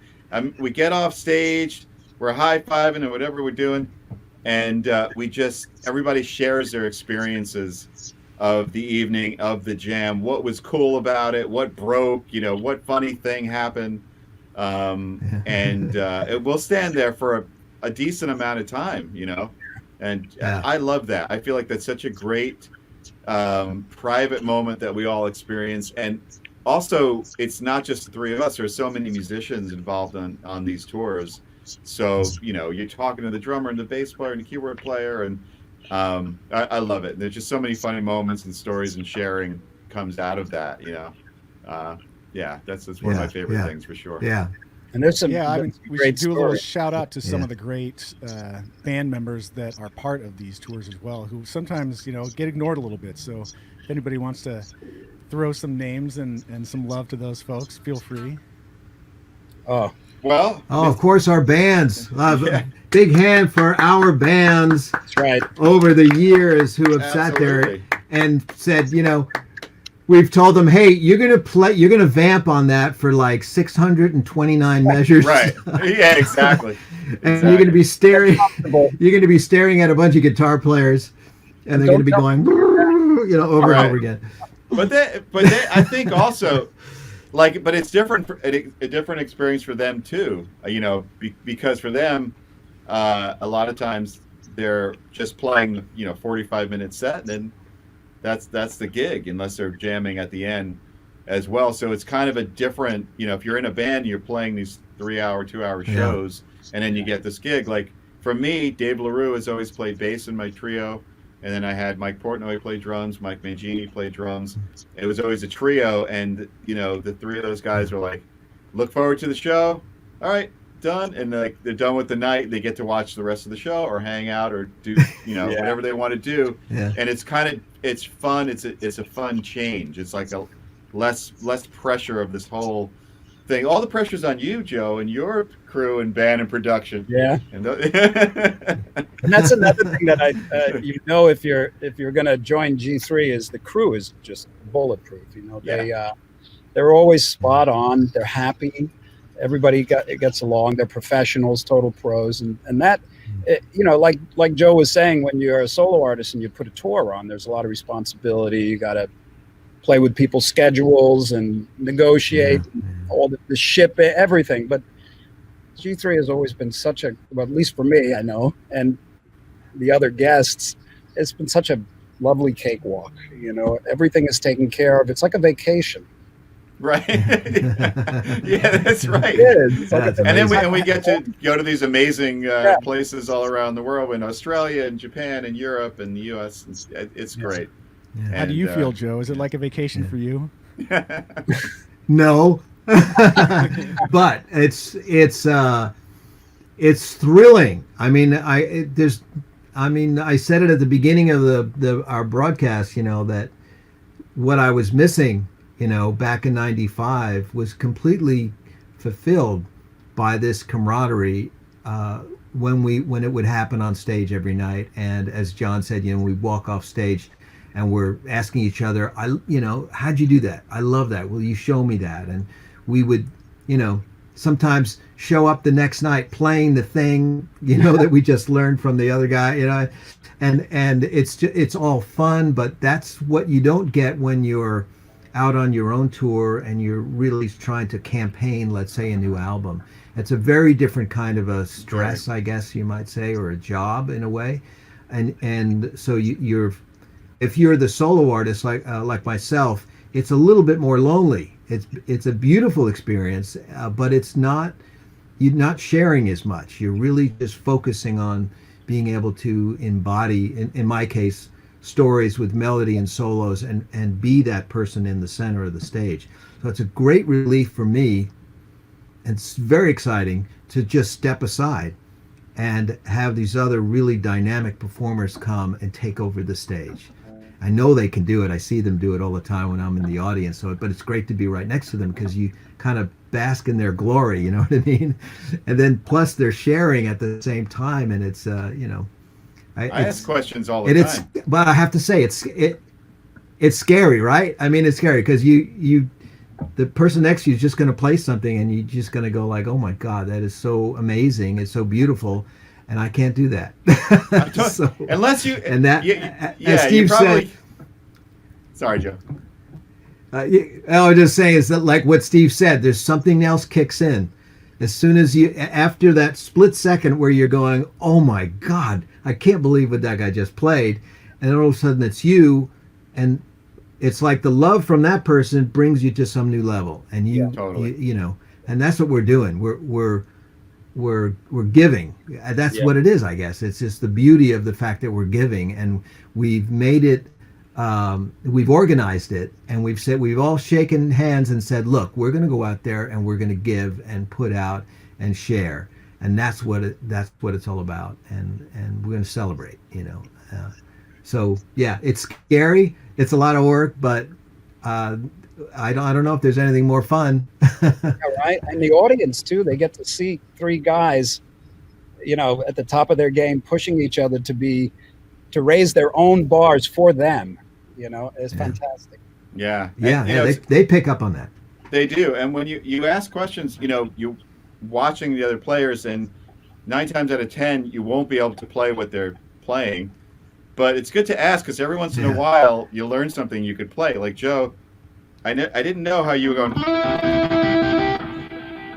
[SPEAKER 5] We get off stage, we're high-fiving and whatever we're doing, and everybody shares their experiences of the evening, of the jam, what was cool about it, what broke, what funny thing happened, and it will stand there for a decent amount of time, and
[SPEAKER 1] Yeah.
[SPEAKER 5] I love that. I feel like that's such a great private moment that we all experience. And also, it's not just the three of us. There's so many musicians involved on these tours. So, you're talking to the drummer and the bass player and the keyboard player, and I love it. There's just so many funny moments and stories, and sharing comes out of that, yeah, that's one of my favorite things for sure.
[SPEAKER 1] Yeah.
[SPEAKER 4] And there's some
[SPEAKER 2] Yeah, I mean, we should
[SPEAKER 4] great
[SPEAKER 2] do a little
[SPEAKER 4] stories.
[SPEAKER 2] shout out to some
[SPEAKER 1] Yeah.
[SPEAKER 2] of the great band members that are part of these tours as well, who sometimes, get ignored a little bit. So if anybody wants to throw some names and some love to those folks, feel free.
[SPEAKER 4] Oh,
[SPEAKER 5] Well,
[SPEAKER 1] Oh, of course, our bands.
[SPEAKER 5] Yeah.
[SPEAKER 1] Big hand for our bands
[SPEAKER 4] that's right.
[SPEAKER 1] over the years who have sat there
[SPEAKER 5] Absolutely.
[SPEAKER 1] and said, we've told them, hey, you're gonna vamp on that for like 629 measures,
[SPEAKER 5] right. Yeah, exactly.
[SPEAKER 1] and you're gonna be staring,
[SPEAKER 4] Comfortable.
[SPEAKER 1] you're gonna be staring at a bunch of guitar players, and they're gonna be going, over
[SPEAKER 5] Right.
[SPEAKER 1] and over again.
[SPEAKER 5] But I think also, but it's different, a different experience for them too. Because for them, a lot of times they're just playing, 45-minute set, and then that's the gig, unless they're jamming at the end as well. So it's kind of a different, if you're in a band, you're playing these 3-hour, 2-hour
[SPEAKER 1] Yeah.
[SPEAKER 5] shows, and then you get this gig. Like for me, Dave LaRue has always played bass in my trio. And then I had Mike Portnoy play drums, Mike Mangini play drums. It was always a trio, and the three of those guys were like, "Look forward to the show. All right, done." And they're done with the night. They get to watch the rest of the show, or hang out, or do
[SPEAKER 4] Yeah.
[SPEAKER 5] whatever they want to do.
[SPEAKER 1] Yeah.
[SPEAKER 5] And it's fun. It's a fun change. It's like a less pressure of this whole thing. All the pressure's on you, Joe, and your crew and band and production.
[SPEAKER 4] Yeah.
[SPEAKER 5] And
[SPEAKER 4] And that's another thing that if you're going to join G3 is the crew is just bulletproof. They're always spot on. They're happy. Everybody gets along. They're professionals, total pros, and that, like Joe was saying, when you're a solo artist and you put a tour on, there's a lot of responsibility. You got to play with people's schedules and negotiate all the ship, everything. But G3 has always been well, at least for me, I know, and the other guests, it's been such a lovely cakewalk. Everything is taken care of. It's like a vacation.
[SPEAKER 5] Right. Yeah, that's right.
[SPEAKER 4] It is. It's like
[SPEAKER 1] That's
[SPEAKER 4] a-
[SPEAKER 5] And then
[SPEAKER 1] amazing.
[SPEAKER 5] we get to go to these amazing places all around the world, in Australia and Japan and Europe and the U.S. It's great.
[SPEAKER 1] Yeah.
[SPEAKER 2] How do you
[SPEAKER 5] And,
[SPEAKER 2] feel, Joe? Is it like a vacation for you?
[SPEAKER 1] No, but it's thrilling. I mean, I said it at the beginning of our broadcast. That what I was missing, back in '95 was completely fulfilled by this camaraderie when it would happen on stage every night. And as John said, we walk off stage and we're asking each other, how'd you do that? I love that. Will you show me that? And we would, sometimes show up the next night playing the thing, that we just learned from the other guy, and it's all fun, but that's what you don't get when you're out on your own tour and you're really trying to campaign, let's say, a new album. It's a very different kind of a stress, I guess you might say, or a job in a way. And so if you're the solo artist like myself, it's a little bit more lonely. It's a beautiful experience, but you're not sharing as much. You're really just focusing on being able to embody, in my case, stories with melody and solos, and be that person in the center of the stage. So it's a great relief for me, and it's very exciting to just step aside and have these other really dynamic performers come and take over the stage. I know they can do it. I see them do it all the time when I'm in the audience. But it's great to be right next to them, because you kind of bask in their glory. You know what I mean? And then plus they're sharing at the same time, and it's
[SPEAKER 5] I ask questions all
[SPEAKER 1] and
[SPEAKER 5] the
[SPEAKER 1] it's,
[SPEAKER 5] time.
[SPEAKER 1] but I have to say it's scary, right? I mean, it's scary because the person next to you is just going to play something, and you're just going to go like, oh my God, that is so amazing. It's so beautiful. and I can't do that. So,
[SPEAKER 5] Unless you
[SPEAKER 1] and that,
[SPEAKER 5] yeah,
[SPEAKER 1] as Steve
[SPEAKER 5] you probably.
[SPEAKER 1] said,
[SPEAKER 5] Sorry, Joe.
[SPEAKER 1] I was just saying is that like what Steve said, there's something else kicks in. As soon as after that split second where you're going, oh my God, I can't believe what that guy just played. And then all of a sudden it's you, and it's like the love from that person brings you to some new level. And
[SPEAKER 5] Totally.
[SPEAKER 1] you know, and that's what we're doing. We're giving. That's what it is, I guess. It's just the beauty of the fact that we're giving, and we've made it. We've organized it, and we've all shaken hands and said, look, we're going to go out there and we're going to give and put out and share, and that's what it's all about, and we're going to celebrate, you know. So yeah, it's scary, it's a lot of work, but I don't know if there's anything more fun.
[SPEAKER 4] All right, and the audience too, they get to see three guys, you know, at the top of their game, pushing each other to raise their own bars for them. You know, it's fantastic.
[SPEAKER 5] Yeah.
[SPEAKER 1] Yeah,
[SPEAKER 5] And, you know,
[SPEAKER 1] they pick up on that.
[SPEAKER 5] They do. And when you ask questions, you know, you watching the other players, and 9 times out of 10, you won't be able to play what they're playing. But it's good to ask, because every once in a while you learn something you could play. Like Joe, I didn't know how you were going.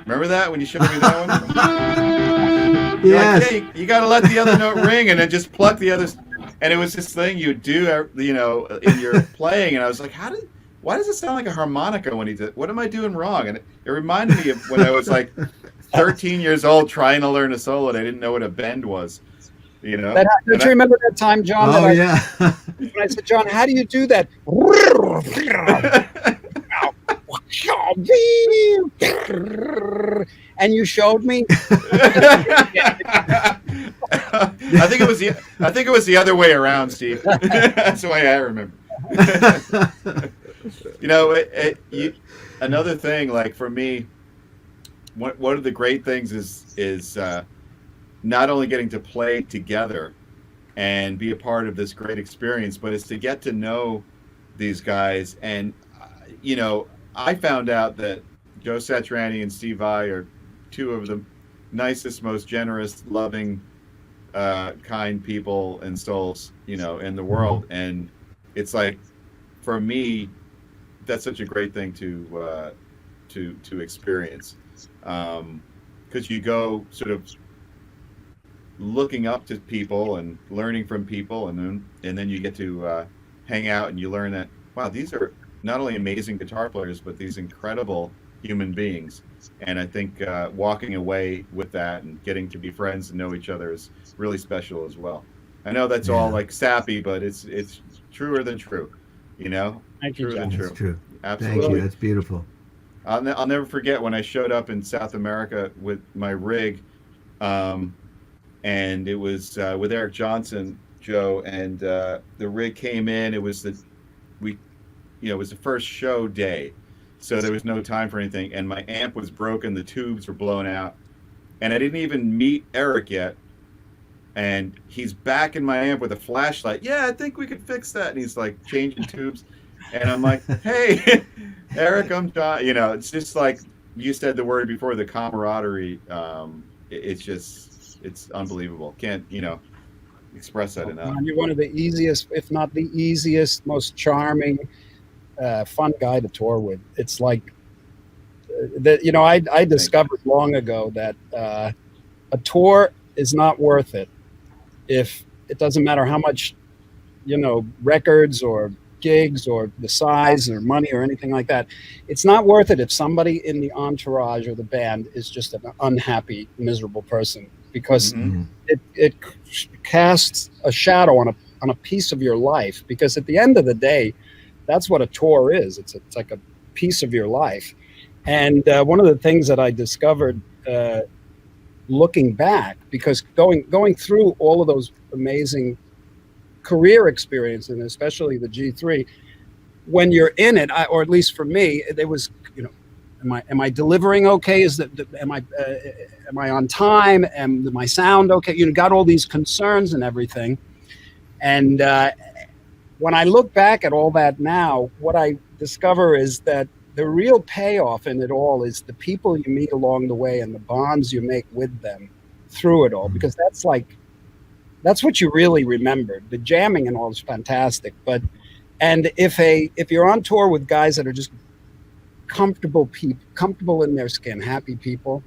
[SPEAKER 5] Remember that when you showed me that one?
[SPEAKER 1] Yes.
[SPEAKER 5] Like, hey, you got to let the other note ring and then just pluck the others. And it was this thing you do, you know, in your playing. And I was like, why does it sound like a harmonica when he did? What am I doing wrong? And it reminded me of when I was like 13 years old trying to learn a solo and I didn't know what a bend was. You know?
[SPEAKER 4] Don't you remember that time, John?
[SPEAKER 1] Oh,
[SPEAKER 4] when I said, John, how do you do that? And you showed me.
[SPEAKER 5] I think it was the other way around, Steve. That's the way I remember. You know, another thing, like for me, one of the great things is not only getting to play together and be a part of this great experience, but it's to get to know these guys. And you know, I found out that Joe Satriani and Steve Vai are two of the nicest, most generous, loving, kind people and souls, you know, in the world. And it's like, for me, that's such a great thing to experience, because you go sort of looking up to people and learning from people, and then you get to hang out and you learn that, wow, these are not only amazing guitar players, but these incredible human beings. And I think walking away with that and getting to be friends and know each other is really special as well. I know that's all like sappy, but it's truer than true, you know?
[SPEAKER 4] Thank you,
[SPEAKER 5] Truer
[SPEAKER 4] John.
[SPEAKER 5] than
[SPEAKER 1] That's true.
[SPEAKER 5] Absolutely.
[SPEAKER 1] Thank you. That's beautiful.
[SPEAKER 5] I'll never forget when I showed up in South America with my rig, and it was with Eric Johnson, Joe, and the rig came in. It was it was the first show day, so there was no time for anything, and my amp was broken, the tubes were blown out, and I didn't even meet Eric yet, and he's back in my amp with a flashlight. Yeah, I think we could fix that, and he's like changing tubes, and I'm like, hey, Eric, I'm John. You know, it's just like you said the word before, the camaraderie. It's unbelievable. Can't express that enough.
[SPEAKER 4] You're one of the easiest, if not the easiest, most charming, fun guy to tour with. It's like that. You know, I discovered long ago that a tour is not worth it if it doesn't matter how much, records or gigs or the size or money or anything like that. It's not worth it if somebody in the entourage or the band is just an unhappy, miserable person, because it casts a shadow on a piece of your life. Because at the end of the day, that's what a tour is. It's like a piece of your life. And one of the things that I discovered looking back, because going through all of those amazing career experience, and especially the G3, when you're in it, or at least for me, there was, am I delivering okay? Am I on time? Am my sound okay? You got all these concerns and everything. And when I look back at all that now, what I discover is that the real payoff in it all is the people you meet along the way and the bonds you make with them. through it all, because that's what you really remembered. The jamming and all is fantastic, but if you're on tour with guys that are just comfortable in their skin, happy people,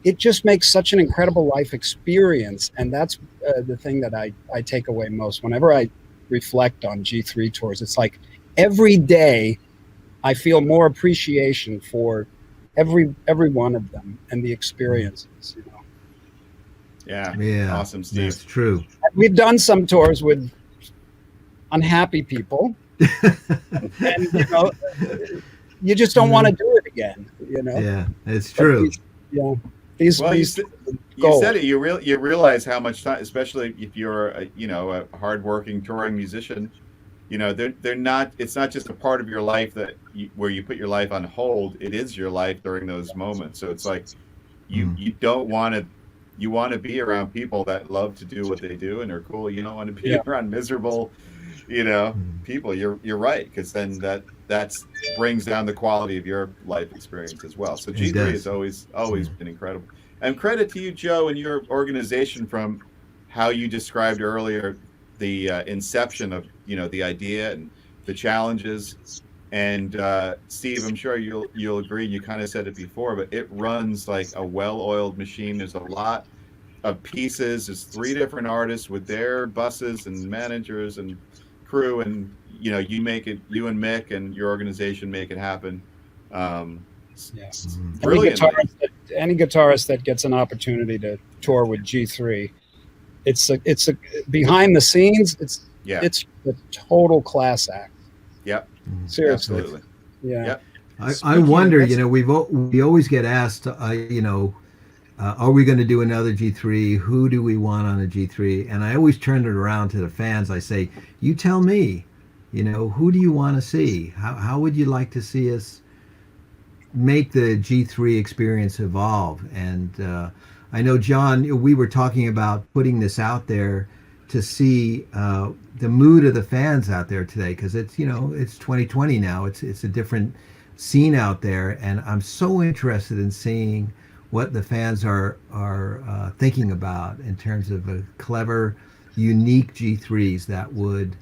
[SPEAKER 4] it just makes such an incredible life experience. And that's the thing that I take away most whenever I reflect on G3 tours. It's like every day I feel more appreciation for every one of them and the experiences,
[SPEAKER 5] Yeah. Awesome, Steve.
[SPEAKER 1] That's true.
[SPEAKER 4] We've done some tours with unhappy people, and you just don't want to do it again.
[SPEAKER 1] Yeah, it's true.
[SPEAKER 4] These
[SPEAKER 5] Well, you said it. You realize how much time, especially if you're a hardworking touring musician. They're not. It's not just a part of your life where you put your life on hold. It is your life during those moments. So it's like you don't want to. You want to be around people that love to do what they do and are cool. You don't want to be around miserable, people. You're right, because then that brings down the quality of your life experience as well. So G3 has always been incredible. And credit to you, Joe, and your organization, from how you described earlier the inception of the idea and the challenges. And Steve, I'm sure you'll agree. You kind of said it before, but it runs like a well-oiled machine. There's a lot of pieces. There's 3 different artists with their buses and managers and crew, and you make it. You and Mick and your organization make it happen.
[SPEAKER 4] Any guitarist that gets an opportunity to tour with G3, it's a behind the scenes. It's a total class act.
[SPEAKER 5] Yep.
[SPEAKER 4] Seriously.
[SPEAKER 5] Absolutely.
[SPEAKER 4] Yeah.
[SPEAKER 5] Yep.
[SPEAKER 1] I wonder, we always get asked, are we going to do another G3? Who do we want on a G3? And I always turn it around to the fans. I say, you tell me, who do you want to see? How would you like to see us make the G3 experience evolve? And I know, John, we were talking about putting this out there to see the mood of the fans out there today, because it's 2020 now. It's a different scene out there, and I'm so interested in seeing what the fans are thinking about in terms of a clever, unique G3s that would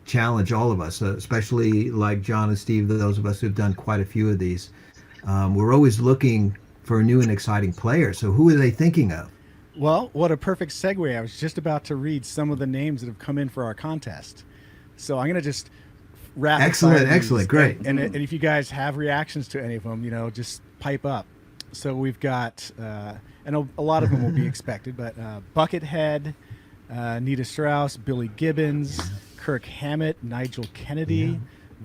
[SPEAKER 1] challenge all of us, especially like John and Steve, those of us who've done quite a few of these. We're always looking for a new and exciting player. So who are they thinking of?
[SPEAKER 2] Well, what a perfect segue. I was just about to read some of the names that have come in for our contest. So I'm going to just wrap.
[SPEAKER 1] Excellent, great.
[SPEAKER 2] And if you guys have reactions to any of them, just pipe up. So we've got, and a lot of them will be expected, but Buckethead, Nita Strauss, Billy Gibbons, Kirk Hammett, Nigel Kennedy,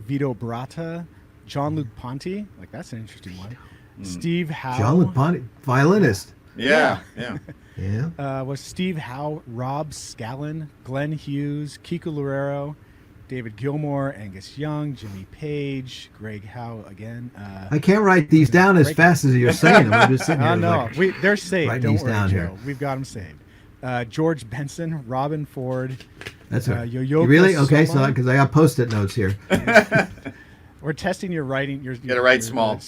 [SPEAKER 2] Vito Bratta, Jean-Luc Ponty. Like, that's an interesting one. Steve Howe.
[SPEAKER 1] Jean-Luc Ponty, violinist.
[SPEAKER 5] Yeah.
[SPEAKER 2] Was Steve Howe, Rob Scallon, Glenn Hughes, Kiko Loureiro, David Gilmour, Angus Young, Jimmy Page, Greg Howe again.
[SPEAKER 1] I can't write these down as fast as you're saying them. I'm just sitting here.
[SPEAKER 2] No, they're saved. Don't worry, Joe.
[SPEAKER 1] Here.
[SPEAKER 2] We've got them saved. George Benson, Robin Ford.
[SPEAKER 1] That's right.
[SPEAKER 2] Yo-Yo
[SPEAKER 1] really? Okay,
[SPEAKER 2] Soma.
[SPEAKER 1] so because I got Post-it notes here.
[SPEAKER 2] We're testing your writing. You
[SPEAKER 5] gotta write small.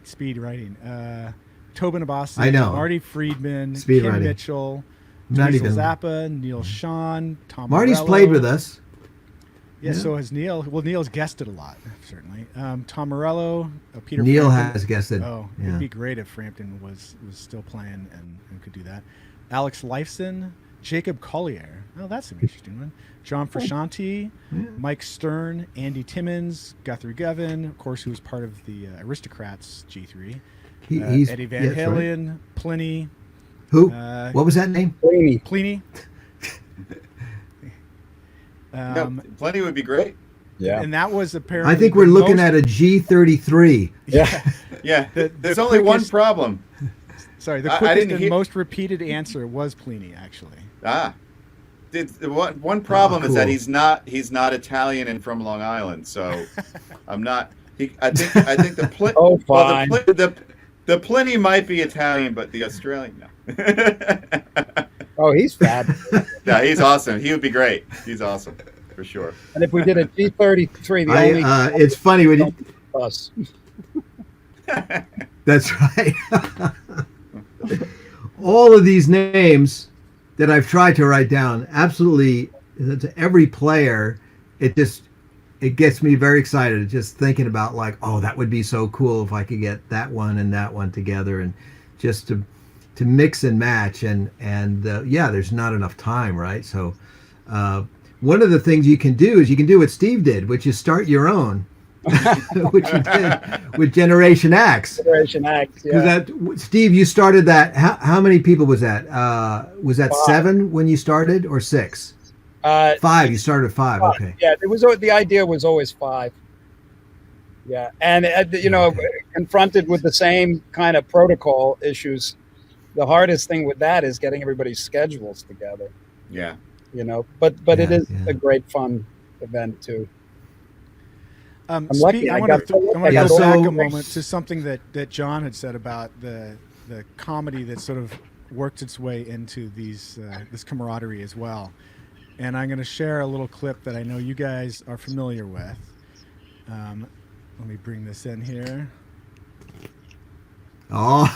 [SPEAKER 2] Speed writing. Tobin Abassi,
[SPEAKER 1] I know.
[SPEAKER 2] Marty Friedman,
[SPEAKER 1] Speed
[SPEAKER 2] Kim
[SPEAKER 1] writing.
[SPEAKER 2] Mitchell,
[SPEAKER 1] Not
[SPEAKER 2] Diesel
[SPEAKER 1] even.
[SPEAKER 2] Zappa, Neil Sean, Tom
[SPEAKER 1] Marty's
[SPEAKER 2] Morello.
[SPEAKER 1] played with us.
[SPEAKER 2] Yeah, so has Neil. Well, Neil's guested a lot, certainly. Tom Morello, Peter
[SPEAKER 1] Neil
[SPEAKER 2] Frampton.
[SPEAKER 1] has guested.
[SPEAKER 2] Oh,
[SPEAKER 1] Yeah.
[SPEAKER 2] it'd be great if Frampton was still playing and could do that. Alex Lifeson, Jacob Collier. Oh, that's an interesting one. John Frusciante, Mike Stern, Andy Timmons, Guthrie Govan, of course, who was part of the Aristocrats G3.
[SPEAKER 1] He's
[SPEAKER 2] Eddie Van
[SPEAKER 1] yes, right.
[SPEAKER 2] Halen, Pliny.
[SPEAKER 1] Who? What was that name?
[SPEAKER 2] Pliny.
[SPEAKER 5] Plenty would be great.
[SPEAKER 4] Yeah.
[SPEAKER 2] And that was apparently.
[SPEAKER 1] I think we're looking at a G33.
[SPEAKER 4] Yeah.
[SPEAKER 5] Yeah.
[SPEAKER 2] The
[SPEAKER 5] There's only one
[SPEAKER 2] quickest-
[SPEAKER 5] problem.
[SPEAKER 2] Sorry, the
[SPEAKER 5] I
[SPEAKER 2] quickest
[SPEAKER 5] didn't
[SPEAKER 2] and
[SPEAKER 5] hear-
[SPEAKER 2] most repeated answer was Pliny, actually.
[SPEAKER 5] One problem is that
[SPEAKER 1] cool.
[SPEAKER 5] he's not Italian and from Long Island, so I'm not. I think the Pliny.
[SPEAKER 4] Oh, fine.
[SPEAKER 5] Well, the Pliny might be Italian, but the Australian no.
[SPEAKER 4] Oh, he's fab.
[SPEAKER 5] Yeah, he's awesome. He would be great. He's awesome for sure.
[SPEAKER 4] And if we did a G33, the only
[SPEAKER 1] It's funny when you.
[SPEAKER 4] us.
[SPEAKER 1] That's right. all of these names that I've tried to write down, absolutely to every player, it gets me very excited just thinking about like, oh, that would be so cool if I could get that one and that one together, and just to mix and match, and yeah, there's not enough time, right? So one of the things you can do is you can do what Steve did, which is start your own, which you did with Generation X.
[SPEAKER 4] Generation X, yeah.
[SPEAKER 1] That, Steve, you started that. How many people was that? Was that 7 when you started, or 6? 5. You started at 5. Okay.
[SPEAKER 4] Yeah, it was. The idea was always 5. Yeah, and confronted with the same kind of protocol issues, the hardest thing with that is getting everybody's schedules together.
[SPEAKER 5] Yeah.
[SPEAKER 4] But it
[SPEAKER 1] Yeah,
[SPEAKER 4] is
[SPEAKER 1] yeah.
[SPEAKER 4] a great fun event too.
[SPEAKER 2] I'm
[SPEAKER 4] lucky I
[SPEAKER 2] I want
[SPEAKER 4] got
[SPEAKER 2] to go
[SPEAKER 1] Yeah,
[SPEAKER 2] back
[SPEAKER 1] so-
[SPEAKER 2] a moment to something that John had said about the comedy that sort of worked its way into these this camaraderie as well. And I'm going to share a little clip that I know you guys are familiar with. Let me bring this in here.
[SPEAKER 1] Oh.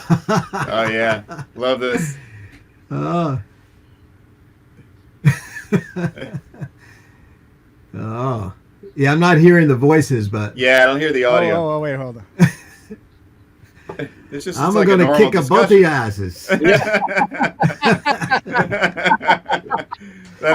[SPEAKER 5] Oh yeah, love this.
[SPEAKER 1] Oh. Oh. Yeah, I'm not hearing the voices, but
[SPEAKER 5] Yeah, I don't hear the audio.
[SPEAKER 2] Oh, wait, hold on.
[SPEAKER 5] It's just
[SPEAKER 1] I'm
[SPEAKER 5] it's like
[SPEAKER 1] going to
[SPEAKER 5] normal
[SPEAKER 1] kick a both of your asses.
[SPEAKER 5] That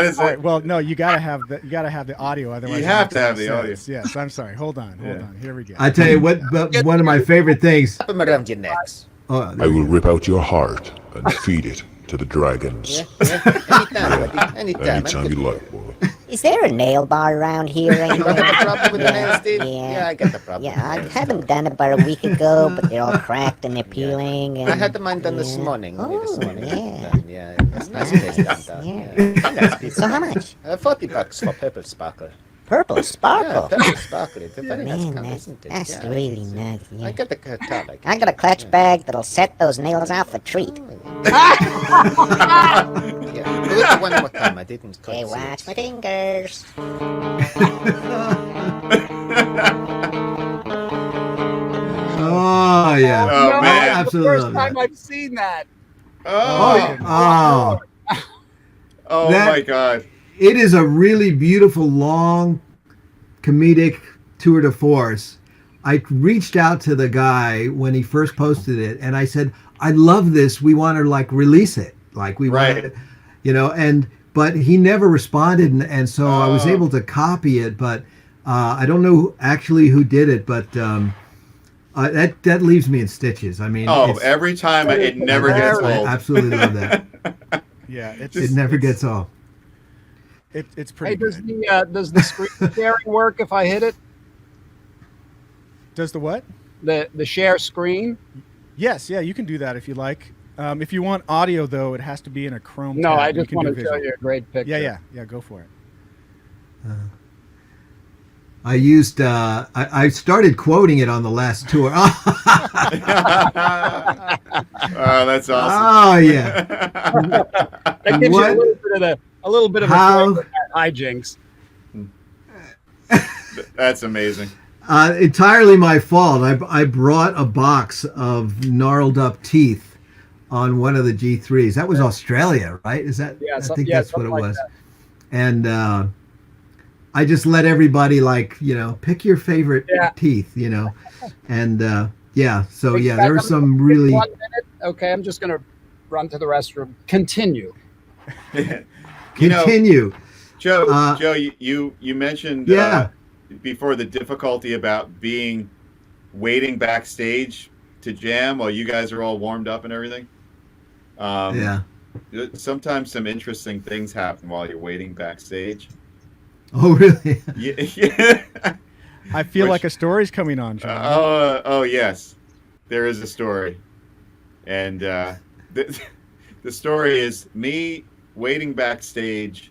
[SPEAKER 5] is
[SPEAKER 2] All
[SPEAKER 5] it.
[SPEAKER 2] right, well, no, you gotta have the audio, otherwise
[SPEAKER 5] You
[SPEAKER 2] it
[SPEAKER 5] have
[SPEAKER 2] makes
[SPEAKER 5] to have
[SPEAKER 2] no
[SPEAKER 5] the audio.
[SPEAKER 2] sense. Yes, I'm sorry. Hold on.
[SPEAKER 5] Yeah.
[SPEAKER 2] Here we go.
[SPEAKER 1] I tell you what, but one of my favorite things.
[SPEAKER 6] Wrap 'em around your necks.
[SPEAKER 1] Oh,
[SPEAKER 7] I will rip out your heart and feed it to the dragons.
[SPEAKER 6] Anytime, buddy. Anytime.
[SPEAKER 7] Anytime you like, boy.
[SPEAKER 8] Is there a nail bar around here
[SPEAKER 6] You
[SPEAKER 8] anywhere?
[SPEAKER 6] got the problem with the nails, Steve?
[SPEAKER 8] yeah.
[SPEAKER 6] Yeah, I got the problem.
[SPEAKER 8] Yeah, I had them done about a week ago, but they're all cracked and they're peeling. And,
[SPEAKER 6] I had mine done this
[SPEAKER 8] yeah.
[SPEAKER 6] morning. Only this
[SPEAKER 8] Oh,
[SPEAKER 6] morning.
[SPEAKER 8] yeah.
[SPEAKER 6] Done. Yeah, it's nice place downtown. Yeah. Nice people.
[SPEAKER 8] So how much?
[SPEAKER 6] $40 for purple sparkle.
[SPEAKER 8] Purple
[SPEAKER 6] Yeah,
[SPEAKER 8] sparkle.
[SPEAKER 6] purple sparkle. It's a very nice
[SPEAKER 8] Man,
[SPEAKER 6] color, isn't it?
[SPEAKER 8] that's
[SPEAKER 6] Yeah,
[SPEAKER 8] really
[SPEAKER 6] it's,
[SPEAKER 8] nice.
[SPEAKER 6] I
[SPEAKER 8] Yeah.
[SPEAKER 6] got the tonic.
[SPEAKER 8] I got a clutch bag that'll set those nails out for treat.
[SPEAKER 6] Yeah. Do it one more time. I didn't quite
[SPEAKER 8] Hey,
[SPEAKER 6] see
[SPEAKER 8] watch
[SPEAKER 6] it.
[SPEAKER 8] my fingers.
[SPEAKER 1] oh yeah.
[SPEAKER 5] Oh,
[SPEAKER 4] No,
[SPEAKER 5] man.
[SPEAKER 4] it's
[SPEAKER 1] Absolutely
[SPEAKER 4] the first
[SPEAKER 1] love
[SPEAKER 4] time
[SPEAKER 1] that.
[SPEAKER 4] I've seen that.
[SPEAKER 5] Oh,
[SPEAKER 1] Oh,
[SPEAKER 5] oh
[SPEAKER 1] That-
[SPEAKER 5] my God.
[SPEAKER 1] it is a really beautiful, long, comedic tour de force. I reached out to the guy when he first posted it, and I said, "I love this. We want to like release it, like we want
[SPEAKER 5] Right.
[SPEAKER 1] to, but he never responded, and so I was
[SPEAKER 5] Oh.
[SPEAKER 1] able to copy it, but I don't know actually who did it, but that leaves me in stitches. I mean,
[SPEAKER 5] Oh,
[SPEAKER 1] it's-
[SPEAKER 5] every time it never gets
[SPEAKER 1] I
[SPEAKER 5] old.
[SPEAKER 1] absolutely love that.
[SPEAKER 2] Yeah, it's
[SPEAKER 1] It never gets old.
[SPEAKER 2] it's
[SPEAKER 4] Hey,
[SPEAKER 2] pretty
[SPEAKER 4] does
[SPEAKER 2] good.
[SPEAKER 4] the screen sharing work if I hit it?
[SPEAKER 2] Does the what?
[SPEAKER 4] The share screen?
[SPEAKER 2] Yes, yeah, you can do that if you like. If you want audio though, it has to be in a Chrome.
[SPEAKER 4] No,
[SPEAKER 2] tab.
[SPEAKER 4] I
[SPEAKER 2] You
[SPEAKER 4] just
[SPEAKER 2] can
[SPEAKER 4] want
[SPEAKER 2] do
[SPEAKER 4] to show
[SPEAKER 2] visual.
[SPEAKER 4] you a great picture.
[SPEAKER 2] Yeah, go for it.
[SPEAKER 1] I used I started quoting it on the last tour.
[SPEAKER 5] Oh, that's awesome.
[SPEAKER 1] Oh yeah.
[SPEAKER 4] That gives
[SPEAKER 1] What?
[SPEAKER 4] you a little bit of
[SPEAKER 1] How-
[SPEAKER 4] a flavor of that hijinks.
[SPEAKER 5] That's amazing.
[SPEAKER 1] Entirely my fault. I brought a box of gnarled up teeth on one of the G3s. That was Australia, right? Is that?
[SPEAKER 4] Yeah,
[SPEAKER 1] I
[SPEAKER 4] so-
[SPEAKER 1] think
[SPEAKER 4] yeah,
[SPEAKER 1] that's what it
[SPEAKER 4] something like
[SPEAKER 1] was.
[SPEAKER 4] that.
[SPEAKER 1] And I just let everybody pick your favorite
[SPEAKER 4] Yeah.
[SPEAKER 1] teeth, and yeah. So
[SPEAKER 4] Hey,
[SPEAKER 1] yeah,
[SPEAKER 4] Jack,
[SPEAKER 1] there were
[SPEAKER 4] I'm
[SPEAKER 1] some
[SPEAKER 4] gonna take
[SPEAKER 1] really.
[SPEAKER 4] 1 minute. Okay, I'm just gonna run to the restroom. Continue.
[SPEAKER 5] You know,
[SPEAKER 1] Continue.
[SPEAKER 5] Joe,
[SPEAKER 1] Uh,
[SPEAKER 5] Joe, you mentioned
[SPEAKER 1] Yeah.
[SPEAKER 5] before the difficulty about waiting backstage to jam while you guys are all warmed up and everything.
[SPEAKER 1] Yeah.
[SPEAKER 5] Sometimes some interesting things happen while you're waiting backstage.
[SPEAKER 1] Oh really?
[SPEAKER 5] Yeah.
[SPEAKER 2] I feel
[SPEAKER 5] Which-
[SPEAKER 2] like a story's coming on, John.
[SPEAKER 5] Oh yes, there is a story, and the story is me waiting backstage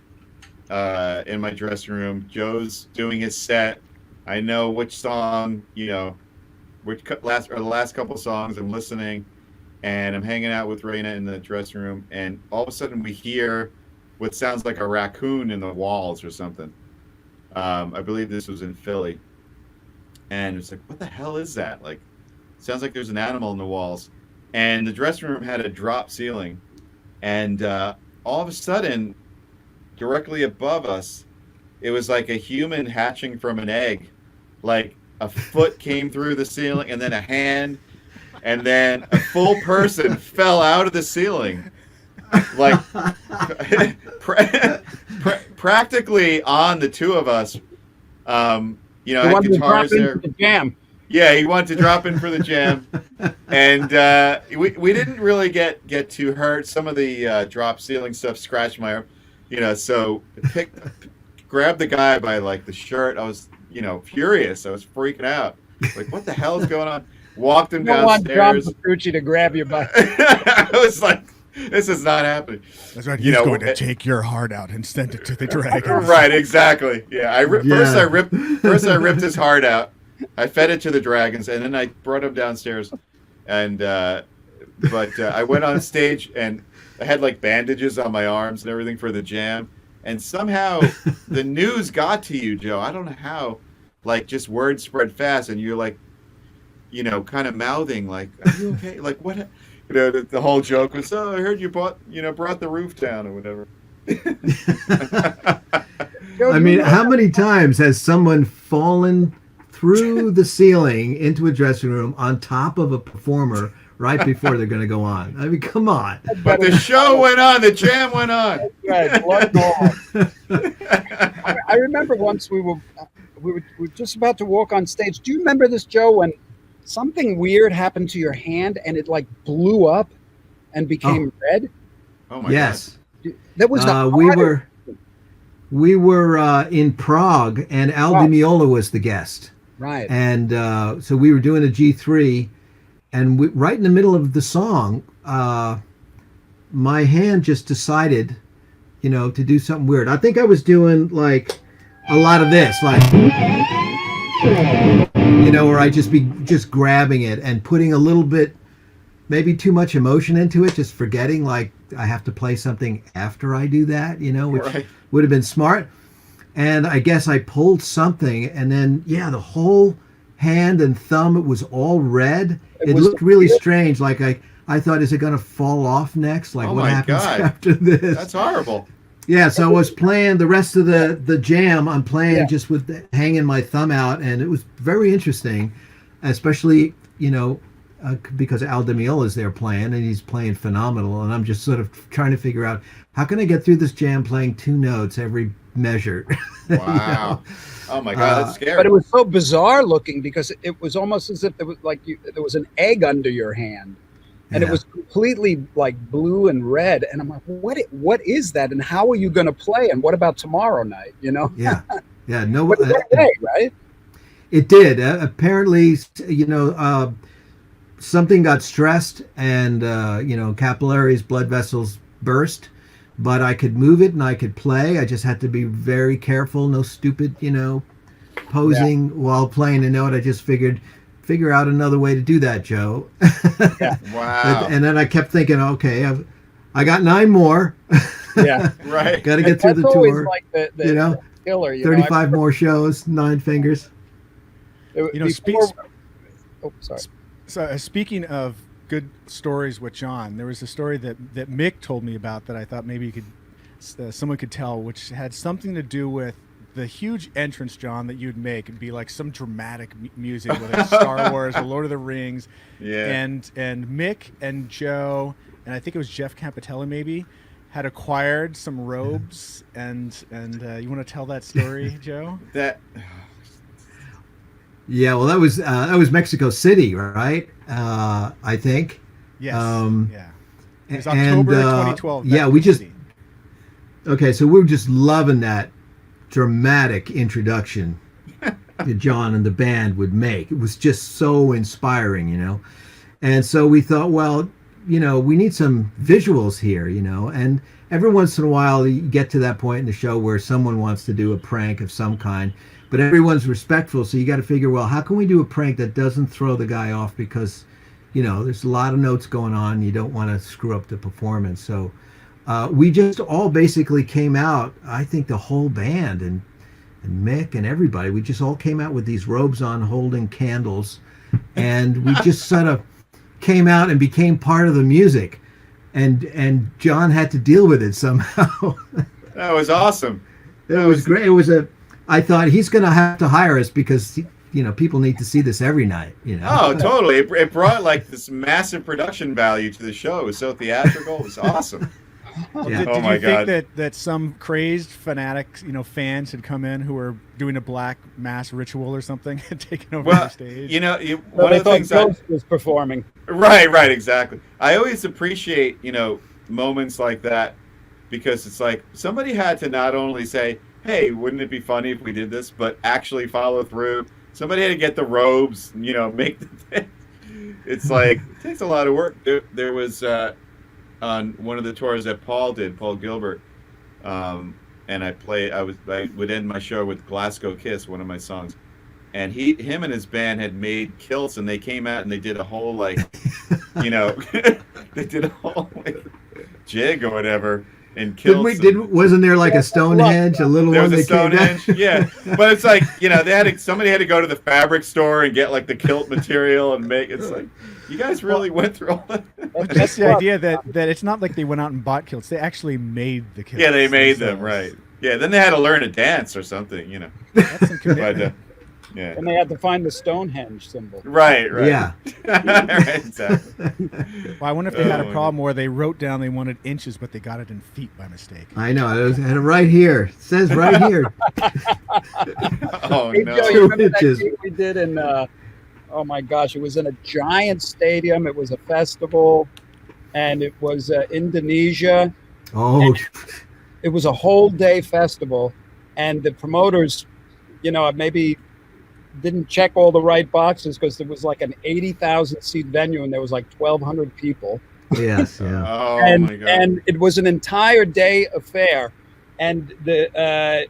[SPEAKER 5] in my dressing room. Joe's doing his set. I know which song, the last couple songs I'm listening, and I'm hanging out with Raina in the dressing room, and all of a sudden we hear what sounds like a raccoon in the walls or something. I believe this was in Philly. And it's like, what the hell is that? Like, sounds like there's an animal in the walls. And the dressing room had a drop ceiling, and all of a sudden, directly above us, it was like a human hatching from an egg. Like a foot came through the ceiling, and then a hand, and then a full person fell out of the ceiling, like practically on the two of us. You know,
[SPEAKER 4] The
[SPEAKER 5] I had
[SPEAKER 4] one that
[SPEAKER 5] guitars
[SPEAKER 4] dropped into
[SPEAKER 5] there.
[SPEAKER 4] the jam.
[SPEAKER 5] Yeah, he wanted to drop in for the jam, and we didn't really get too hurt. Some of the drop ceiling stuff scratched my arm, you know. So grabbed the guy by like the shirt. I was, you know, furious. I was freaking out. Like, what the hell is going on? Walked him
[SPEAKER 4] You don't want John
[SPEAKER 5] downstairs.
[SPEAKER 4] Petrucci to grab you by.
[SPEAKER 5] I was like, this is not happening.
[SPEAKER 2] That's right.
[SPEAKER 5] You
[SPEAKER 2] He's
[SPEAKER 5] know,
[SPEAKER 2] going to
[SPEAKER 5] it-
[SPEAKER 2] take your heart out and send it to the dragons.
[SPEAKER 5] Right, exactly. Yeah,
[SPEAKER 1] Yeah.
[SPEAKER 5] First I ripped his heart out. I fed it to the dragons, and then I brought him downstairs. And but I went on stage, and I had like bandages on my arms and everything for the jam. And somehow the news got to you, Joe. I don't know how. Like, just word spread fast, and you're like, you know, kind of mouthing like, "Are you okay?" Like, what? You know, the whole joke was, "Oh, I heard you brought the roof down or whatever."
[SPEAKER 1] I mean, how many times has someone fallen through the ceiling into a dressing room on top of a performer right before they're going to go on? I mean, come on.
[SPEAKER 5] But the show went on, the jam went on.
[SPEAKER 4] Right, blood and all. I remember once we were just about to walk on stage. Do you remember this, Joe, when something weird happened to your hand and it like blew up and became red?
[SPEAKER 5] Oh my
[SPEAKER 1] Yes.
[SPEAKER 4] That was the
[SPEAKER 1] We were in Prague, and Al
[SPEAKER 4] Wow.
[SPEAKER 1] Di Meola was the guest.
[SPEAKER 4] right.
[SPEAKER 1] And so we were doing a G3, and right in the middle of the song, my hand just decided, you know, to do something weird. I think I was doing like a lot of this, like, you know, where I just grabbing it and putting a little bit, maybe too much emotion into it, just forgetting like I have to play something after I do that, you know, which
[SPEAKER 5] Right.
[SPEAKER 1] would have been smart. And I guess I pulled something, and then the whole hand and thumb, it was all red. It
[SPEAKER 4] was
[SPEAKER 1] looked really strange. Like I thought, is it going to fall off next? Like,
[SPEAKER 5] Oh
[SPEAKER 1] what
[SPEAKER 5] my
[SPEAKER 1] happens
[SPEAKER 5] God.
[SPEAKER 1] after this?
[SPEAKER 5] That's horrible.
[SPEAKER 1] Yeah, so I was playing the rest of the jam. I'm playing
[SPEAKER 4] Yeah.
[SPEAKER 1] just with hanging my thumb out, and it was very interesting, especially, you know, because Al Di Meola is there playing, and he's playing phenomenal. And I'm just sort of trying to figure out, how can I get through this jam playing two notes every measure? You
[SPEAKER 5] Wow.
[SPEAKER 1] know?
[SPEAKER 5] Oh my God, that's scary.
[SPEAKER 4] But it was so bizarre looking because it was almost as if there was like there was an egg under your hand, and it
[SPEAKER 1] Yeah.
[SPEAKER 4] was completely like blue and red. And I'm like, what is that? And how are you going to play? And what about tomorrow night? You know?
[SPEAKER 1] Yeah, yeah. No,
[SPEAKER 4] But it went away, right?
[SPEAKER 1] it did. Apparently, you know, something got stressed, and you know, capillaries, blood vessels burst. But I could move it and I could play. I just had to be very careful. No stupid, you know, posing while playing a note. I just figure out another way to do that, Joe.
[SPEAKER 5] Wow.
[SPEAKER 1] And then I kept thinking, okay, I got 9 more.
[SPEAKER 4] Yeah.
[SPEAKER 5] Right.
[SPEAKER 1] Got to get through
[SPEAKER 4] That's
[SPEAKER 1] the
[SPEAKER 4] always
[SPEAKER 1] tour.
[SPEAKER 4] like the
[SPEAKER 1] you know,
[SPEAKER 4] the killer. You know?
[SPEAKER 1] 35 more shows, 9 fingers.
[SPEAKER 2] You know,
[SPEAKER 4] Oh, sorry.
[SPEAKER 2] So speaking of good stories with John, there was a story that Mick told me about that I thought maybe you could someone could tell, which had something to do with the huge entrance, John, that you'd make. It'd be like some dramatic music, whether it's Star Wars or Lord of the Rings.
[SPEAKER 5] Yeah.
[SPEAKER 2] And Mick and Joe, and I think it was Jeff Campitelli maybe, had acquired some robes, and you want to tell that story, Joe?
[SPEAKER 5] That.
[SPEAKER 1] Yeah, well, that was Mexico City, right? I think.
[SPEAKER 2] Yes. Yeah. It was
[SPEAKER 1] and,
[SPEAKER 2] October 2012.
[SPEAKER 1] Yeah,
[SPEAKER 2] Mexico
[SPEAKER 1] we just
[SPEAKER 2] City.
[SPEAKER 1] okay. So we were just loving that dramatic introduction that John and the band would make. It was just so inspiring, you know. And so we thought, well, you know, we need some visuals here, you know. And every once in a while, you get to that point in the show where someone wants to do a prank of some kind. But everyone's respectful, so you got to figure, well, how can we do a prank that doesn't throw the guy off? Because, you know, there's a lot of notes going on. You don't want to screw up the performance. So we just all basically came out, I think the whole band and Mick and everybody, we just all came out with these robes on holding candles. And we just sort of came out and became part of the music. and John had to deal with it somehow.
[SPEAKER 5] That was awesome.
[SPEAKER 1] It was great. It was I thought he's going to have to hire us because people need to see this every night.
[SPEAKER 5] Oh, totally. It brought like this massive production value to the show. It was so theatrical. It was awesome.
[SPEAKER 1] Yeah.
[SPEAKER 2] Did
[SPEAKER 5] my
[SPEAKER 2] you
[SPEAKER 5] God.
[SPEAKER 2] think that some crazed fanatics, fans had come in who were doing a black mass ritual or something and taking over the
[SPEAKER 5] Well,
[SPEAKER 2] stage?
[SPEAKER 5] one
[SPEAKER 4] They
[SPEAKER 5] of the
[SPEAKER 4] thought
[SPEAKER 5] things
[SPEAKER 4] Ghost was performing.
[SPEAKER 5] Right, exactly. I always appreciate, moments like that because it's like somebody had to not only say, hey, wouldn't it be funny if we did this, but actually follow through. Somebody had to get the robes, make the thing. It's like, it takes a lot of work. There was, on one of the tours that Paul Gilbert, and I would end my show with Glasgow Kiss, one of my songs. And him and his band had made kilts, and they came out and they did a whole they did a whole jig or whatever in kilts.
[SPEAKER 1] Wasn't there like a Stonehenge, a little
[SPEAKER 5] There
[SPEAKER 1] one
[SPEAKER 5] was a
[SPEAKER 1] that came down?
[SPEAKER 5] Stonehenge, yeah. But it's like somebody had to go to the fabric store and get like the kilt material and make. It's like you guys really went through all that.
[SPEAKER 2] But just the idea that it's not like they went out and bought kilts; they actually made the kilts.
[SPEAKER 5] Yeah, they made them
[SPEAKER 2] themselves.
[SPEAKER 5] right. Yeah, then they had to learn to dance or something,
[SPEAKER 2] That's some commitment.
[SPEAKER 5] But, yeah.
[SPEAKER 4] And they had to find the Stonehenge symbol.
[SPEAKER 5] Right.
[SPEAKER 1] Yeah.
[SPEAKER 5] Right, exactly.
[SPEAKER 2] Well, I wonder if they had
[SPEAKER 5] Oh,
[SPEAKER 2] a
[SPEAKER 5] my
[SPEAKER 2] problem where they wrote down they wanted inches, but they got it in feet by mistake.
[SPEAKER 1] I know. I had it right here. It says right here.
[SPEAKER 5] Oh
[SPEAKER 4] Hey,
[SPEAKER 5] no.
[SPEAKER 4] Joe, you remember that
[SPEAKER 1] Inches.
[SPEAKER 4] gig we did in, oh my gosh, it was in a giant stadium. It was a festival, and it was Indonesia.
[SPEAKER 1] Oh,
[SPEAKER 4] It was a whole day festival, and the promoters, maybe didn't check all the right boxes because there was like an 80,000 seat venue and there was like 1,200 people.
[SPEAKER 1] yes. Yeah.
[SPEAKER 5] Oh
[SPEAKER 4] and,
[SPEAKER 5] my god.
[SPEAKER 4] and it was an entire day affair. And the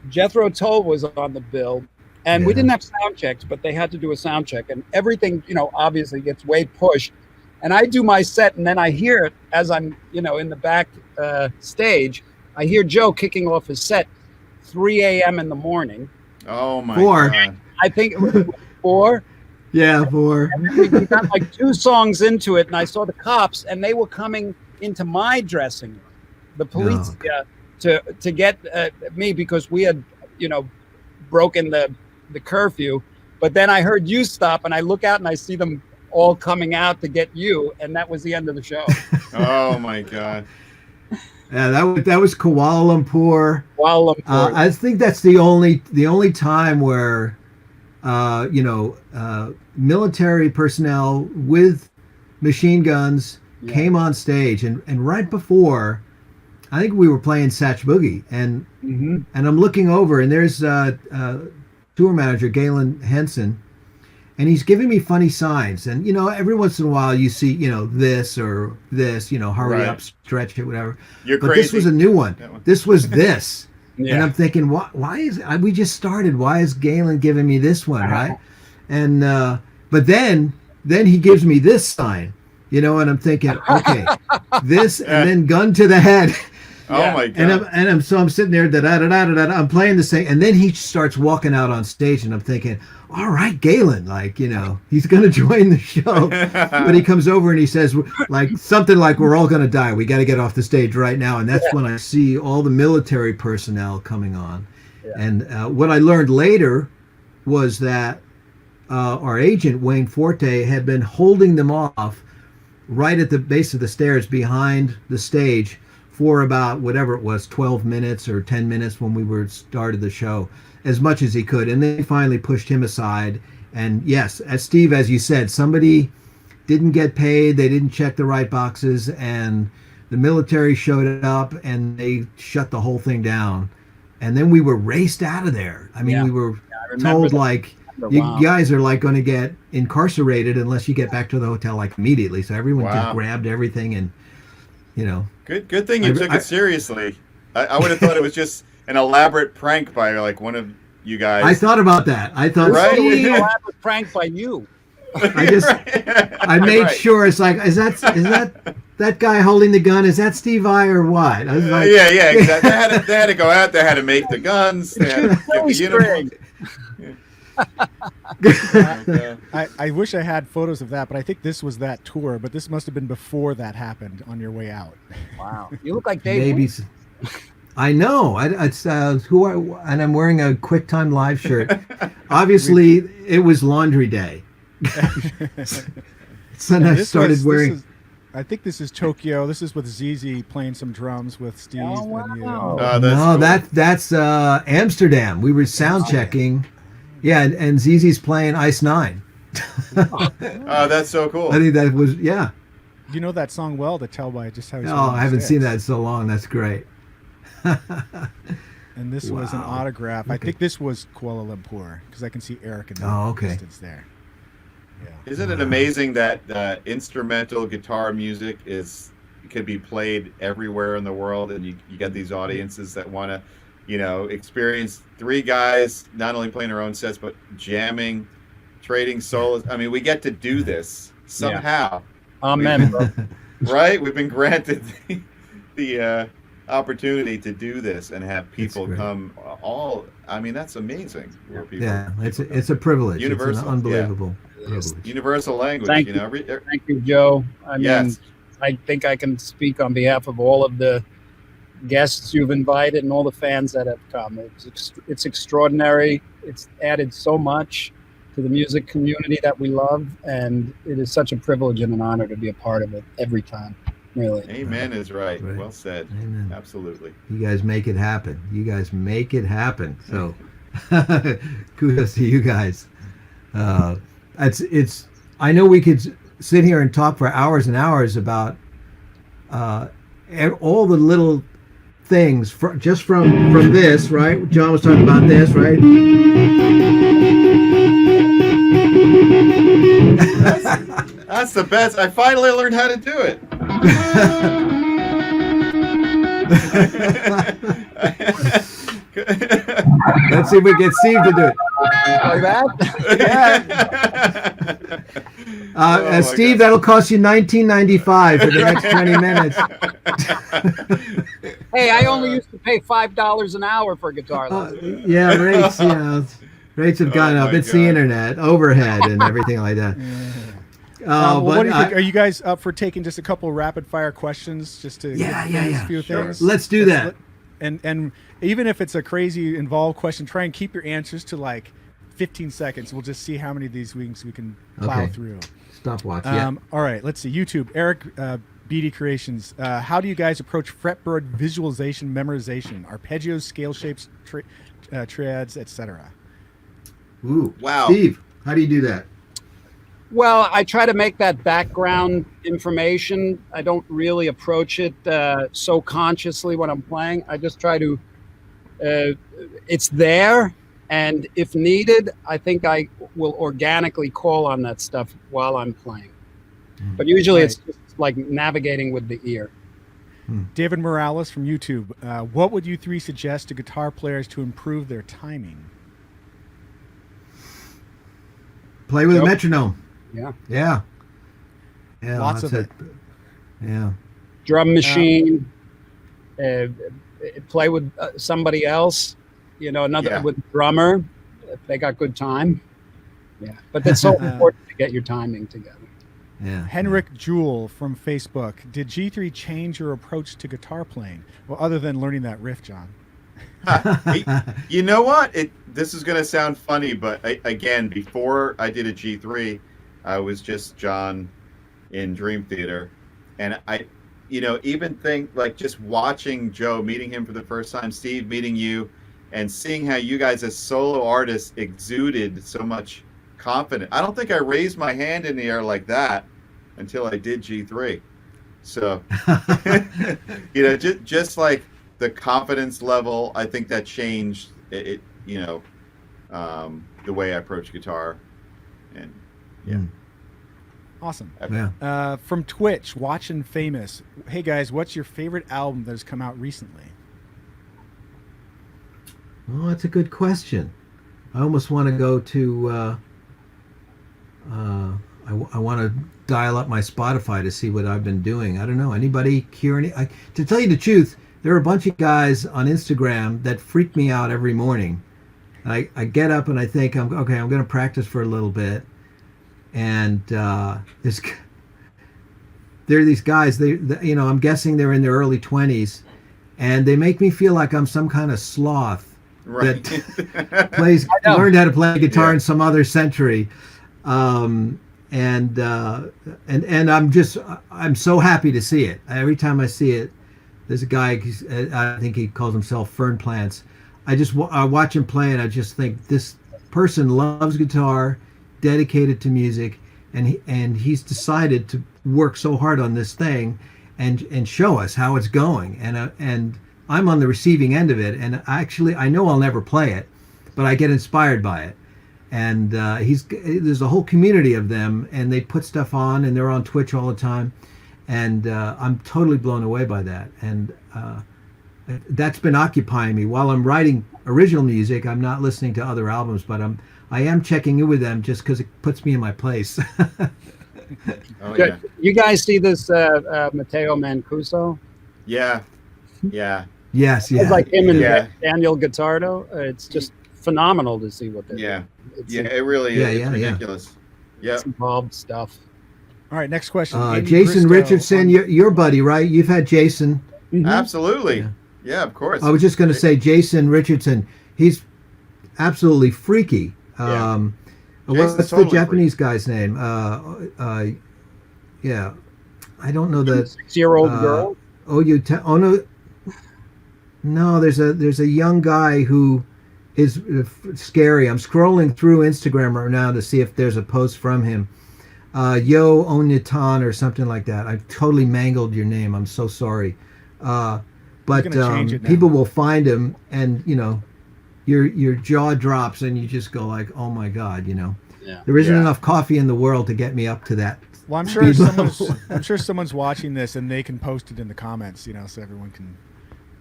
[SPEAKER 4] Jethro Tull was on the bill, and we
[SPEAKER 1] Yeah.
[SPEAKER 4] didn't have sound checks, but they had to do a sound check, and everything, obviously gets way pushed. And I do my set, and then I hear it as I'm, in the back stage. I hear Joe kicking off his set, 3 a.m. in the morning.
[SPEAKER 5] Oh my
[SPEAKER 1] 4.
[SPEAKER 5] god.
[SPEAKER 4] I think it was 4.
[SPEAKER 1] Yeah, 4.
[SPEAKER 4] And then we got like 2 songs into it, and I saw the cops, and they were coming into my dressing room, the police, to get me because we had, broken the curfew. But then I heard you stop, and I look out and I see them all coming out to get you, and that was the end of the show.
[SPEAKER 5] Oh my god.
[SPEAKER 1] Yeah, that was Kuala Lumpur.
[SPEAKER 4] While
[SPEAKER 1] I think that's the only time where, military personnel with machine guns came on stage, and right before, I think we were playing Satch Boogie, and I'm looking over, and there's tour manager Galen Henson, and he's giving me funny signs, and every once in a while you see this or this, hurry
[SPEAKER 5] Right.
[SPEAKER 1] up, stretch it, whatever.
[SPEAKER 5] You're
[SPEAKER 1] But
[SPEAKER 5] crazy.
[SPEAKER 1] this was a new one.
[SPEAKER 5] That one.
[SPEAKER 1] This was this. And
[SPEAKER 4] Yeah.
[SPEAKER 1] I'm thinking, why is we just started? Why is Galen giving me this one, right? And but then he gives me this sign, and I'm thinking, okay, this, and then gun to the head,
[SPEAKER 5] Oh my god.
[SPEAKER 1] and I'm sitting there, da da da da da. I'm playing the same, and then he starts walking out on stage, and I'm thinking, all right, Galen, he's gonna join the show, but he comes over and he says something like, we're all gonna die. We got to get off the stage right now, and that's when I see all the military personnel coming on. And what I learned later was that our agent Wayne Forte had been holding them off right at the base of the stairs behind the stage for about whatever it was, 12 minutes or 10 minutes when we started the show, as much as he could. And they finally pushed him aside. And yes, as you said, somebody didn't get paid, they didn't check the right boxes, and the military showed up and they shut the whole thing down. And then we were raced out of there. I mean, we were
[SPEAKER 4] I remember
[SPEAKER 1] told
[SPEAKER 4] that.
[SPEAKER 1] you
[SPEAKER 4] Wow.
[SPEAKER 1] guys are going to get incarcerated unless you get back to the hotel immediately. So everyone
[SPEAKER 5] Wow.
[SPEAKER 1] just grabbed everything, and
[SPEAKER 5] Good thing you took it seriously. I would have thought it was just an elaborate prank by one of you guys.
[SPEAKER 1] I thought about that. I thought,
[SPEAKER 5] Right?
[SPEAKER 4] It was an
[SPEAKER 1] Steve,
[SPEAKER 4] elaborate prank by you.
[SPEAKER 1] I made
[SPEAKER 5] Right.
[SPEAKER 1] sure it's like, is that guy holding the gun? Is that Steve I or what? I was like,
[SPEAKER 5] Yeah, exactly. They had to go out. They had to make the guns. They had to get the uniforms. Okay.
[SPEAKER 2] I wish I had photos of that, but I think this was that tour. But this must have been before that happened on your way out.
[SPEAKER 4] Wow, you look like Dave.
[SPEAKER 1] Maybe. I know. It's and I'm wearing a QuickTime Live shirt. Obviously, it was laundry day. So
[SPEAKER 2] And
[SPEAKER 1] I
[SPEAKER 2] this
[SPEAKER 1] started
[SPEAKER 2] was- this
[SPEAKER 1] wearing.
[SPEAKER 2] is- I think this is Tokyo. This is with ZZ playing some drums with Steve.
[SPEAKER 4] Oh,
[SPEAKER 2] and you.
[SPEAKER 4] wow.
[SPEAKER 5] Oh, that's
[SPEAKER 1] No,
[SPEAKER 5] cool.
[SPEAKER 1] that's Amsterdam. We were sound checking. Yeah, and ZZ's playing Ice Nine.
[SPEAKER 5] Oh, that's so cool.
[SPEAKER 1] I think that was yeah.
[SPEAKER 2] You know that song well to tell by just how he's
[SPEAKER 1] Oh,
[SPEAKER 2] holding
[SPEAKER 1] I haven't
[SPEAKER 2] the
[SPEAKER 1] seen
[SPEAKER 2] sticks.
[SPEAKER 1] that in so long. That's great.
[SPEAKER 2] And this was an
[SPEAKER 1] Wow.
[SPEAKER 2] autograph. I
[SPEAKER 1] Okay.
[SPEAKER 2] think this was Kuala Lumpur because I can see Eric in the
[SPEAKER 1] Oh, okay.
[SPEAKER 2] distance there. Yeah.
[SPEAKER 5] Isn't it amazing that instrumental guitar music could be played everywhere in the world, and you get these audiences that want to, experience three guys not only playing their own sets but jamming, trading solos. I mean, we get to do this somehow,
[SPEAKER 4] Amen, bro.
[SPEAKER 5] right? We've been granted the opportunity to do this and have people
[SPEAKER 1] great.
[SPEAKER 5] come all. I mean, that's amazing. Where people,
[SPEAKER 1] Yeah,
[SPEAKER 5] people come.
[SPEAKER 1] it's a privilege.
[SPEAKER 5] Universal,
[SPEAKER 1] It's
[SPEAKER 5] yeah.
[SPEAKER 1] an unbelievable privilege.
[SPEAKER 5] Universal language.
[SPEAKER 4] Thank
[SPEAKER 5] you
[SPEAKER 4] you.
[SPEAKER 5] know,
[SPEAKER 4] Thank you, Joe. I mean,
[SPEAKER 5] Yes.
[SPEAKER 4] I think I can speak on behalf of all of the guests you've invited and all the fans that have come. It's extraordinary. It's added so much to the music community that we love, and it is such a privilege and an honor to be a part of it every time. Really.
[SPEAKER 5] Amen is right.
[SPEAKER 1] Right.
[SPEAKER 5] Well said.
[SPEAKER 1] Amen.
[SPEAKER 5] Absolutely.
[SPEAKER 1] You guys make it happen. You guys make it happen. So kudos to you guys. It's. I know we could sit here and talk for hours and hours about all the little things just from this, right? John was talking about this, right?
[SPEAKER 5] That's the best. I finally learned how to do it.
[SPEAKER 1] Let's see if we get Steve to do it.
[SPEAKER 4] Like that?
[SPEAKER 5] Oh my
[SPEAKER 1] Steve,
[SPEAKER 5] God.
[SPEAKER 1] that'll cost you $19.95 for the next 20 minutes.
[SPEAKER 4] Hey, I only used to pay $5 an hour for guitar lessons.
[SPEAKER 1] Yeah, rates, rates have gone
[SPEAKER 5] Oh
[SPEAKER 1] up.
[SPEAKER 5] my
[SPEAKER 1] It's the
[SPEAKER 5] God.
[SPEAKER 1] internet, overhead, and everything like that.
[SPEAKER 2] Well, what
[SPEAKER 1] But
[SPEAKER 2] do you think? Are you guys up for taking just a couple rapid fire questions just to
[SPEAKER 1] Yeah,
[SPEAKER 2] get
[SPEAKER 1] yeah,
[SPEAKER 2] things,
[SPEAKER 1] yeah.
[SPEAKER 2] a few
[SPEAKER 5] Sure.
[SPEAKER 2] things?
[SPEAKER 1] let's do that.
[SPEAKER 2] And even if it's a crazy involved question, try and keep your answers to like 15 seconds. We'll just see how many of these weeks we can plow
[SPEAKER 1] Okay.
[SPEAKER 2] through.
[SPEAKER 1] Stopwatch. Yeah.
[SPEAKER 2] All right, let's see. YouTube, Eric BD Creations. How do you guys approach fretboard visualization, memorization, arpeggios, scale shapes, triads, etc.?
[SPEAKER 1] Ooh.
[SPEAKER 5] Wow.
[SPEAKER 1] Steve, how do you do that?
[SPEAKER 4] Well, I try to make that background information. I don't really approach it so consciously when I'm playing. I just try to, it's there. And if needed, I think I will organically call on that stuff while I'm playing. But usually it's just like navigating with the ear.
[SPEAKER 2] David Morales from YouTube. What would you three suggest to guitar players to improve their timing?
[SPEAKER 1] Play with a
[SPEAKER 4] Nope.
[SPEAKER 1] metronome.
[SPEAKER 4] Yeah.
[SPEAKER 1] Yeah. Yeah.
[SPEAKER 2] Lots
[SPEAKER 1] that's
[SPEAKER 2] of it.
[SPEAKER 1] Yeah.
[SPEAKER 4] Drum machine, play with somebody else, another
[SPEAKER 5] Yeah.
[SPEAKER 4] with a drummer, if they got good time. Yeah. But that's so important to get your timing together.
[SPEAKER 1] Yeah.
[SPEAKER 2] Henrik Jewell from Facebook. Did G3 change your approach to guitar playing? Well, other than learning that riff, John.
[SPEAKER 5] You know what? This is going to sound funny, but again, before I did a G3, I was just John in Dream Theater, and I even think like just watching Joe, meeting him for the first time, Steve meeting you, and seeing how you guys as solo artists exuded so much confidence. I don't think I raised my hand in the air like that until I did G3. So just like the confidence level, I think that changed it the way I approach guitar. And yeah.
[SPEAKER 2] Awesome.
[SPEAKER 1] Yeah.
[SPEAKER 2] From Twitch, Watchin' Famous. Hey guys, what's your favorite album that has come out recently?
[SPEAKER 1] Oh, that's a good question. I almost want to go to. I want to dial up my Spotify to see what I've been doing. I don't know. Anybody hear any? To tell you the truth, there are a bunch of guys on Instagram that freak me out every morning, I get up and I think I'm going to practice for a little bit, and this there are these guys. They I'm guessing they're in their early 20s, and they make me feel like I'm some kind of sloth
[SPEAKER 5] Right.
[SPEAKER 1] that learned how to play guitar in some other century. And I'm so happy to see it. Every time I see it, there's a guy, I think he calls himself Fern Plants. I watch him play and I just think this person loves guitar, dedicated to music, and he's decided to work so hard on this thing and show us how it's going. And I'm on the receiving end of it, and I know I'll never play it, but I get inspired by it. And there's a whole community of them, and they put stuff on, and they're on Twitch all the time, and I'm totally blown away by that. And that's been occupying me while I'm writing original music. I'm not listening to other albums, but I am checking in with them just because it puts me in my place.
[SPEAKER 5] Oh yeah.
[SPEAKER 4] You guys see this Matteo Mancuso?
[SPEAKER 5] Yeah. Yeah.
[SPEAKER 1] Yes, yeah.
[SPEAKER 4] It's like him and
[SPEAKER 5] Yeah.
[SPEAKER 4] Daniel Guitardo. It's just phenomenal to see what they're
[SPEAKER 5] Yeah.
[SPEAKER 4] doing. It's
[SPEAKER 5] Yeah. It really is.
[SPEAKER 1] Yeah,
[SPEAKER 5] It's
[SPEAKER 1] yeah, yeah.
[SPEAKER 5] ridiculous. Yeah.
[SPEAKER 4] it's involved stuff.
[SPEAKER 2] All right, next question. Andy
[SPEAKER 1] Jason
[SPEAKER 2] Bristow
[SPEAKER 1] Richardson,
[SPEAKER 2] on-
[SPEAKER 1] your buddy, right? You've had Jason.
[SPEAKER 5] Absolutely.
[SPEAKER 1] Yeah.
[SPEAKER 5] Yeah. Of course.
[SPEAKER 1] I was just going to say Jason Richardson. He's absolutely freaky.
[SPEAKER 5] Yeah.
[SPEAKER 1] What's
[SPEAKER 5] Jason's
[SPEAKER 1] the
[SPEAKER 5] totally
[SPEAKER 1] Japanese guy's name? Yeah, I don't know the
[SPEAKER 4] 6-year-old girl.
[SPEAKER 1] No, there's a young guy who is scary. I'm scrolling through Instagram right now to see if there's a post from him. Yo Onitan or something like that. I've totally mangled your name. I'm so sorry. But
[SPEAKER 2] gonna change it now.
[SPEAKER 1] people will find him, and your jaw drops, and you just go like, oh my God,
[SPEAKER 4] Yeah.
[SPEAKER 1] there isn't
[SPEAKER 5] Yeah.
[SPEAKER 1] enough coffee in the world to get me up to that.
[SPEAKER 2] Well, I'm sure
[SPEAKER 1] speed level.
[SPEAKER 2] someone's watching this and they can post it in the comments, so everyone can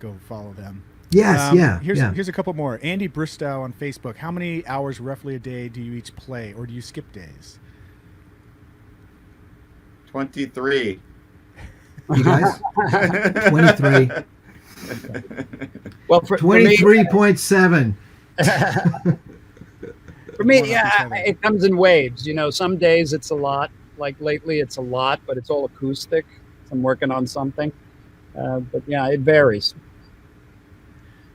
[SPEAKER 2] go follow them.
[SPEAKER 1] Yes, yeah,
[SPEAKER 2] Here's a couple more. Andy Bristow on Facebook. How many hours roughly a day do you each play, or do you skip days?
[SPEAKER 5] 23.
[SPEAKER 1] You guys, 23,
[SPEAKER 4] Well, for
[SPEAKER 1] 23.7.
[SPEAKER 4] For me,
[SPEAKER 2] One
[SPEAKER 4] yeah,
[SPEAKER 2] after the other.
[SPEAKER 4] it comes in waves. Some days it's a lot. Like lately, it's a lot, but it's all acoustic. I'm working on something. But yeah, it varies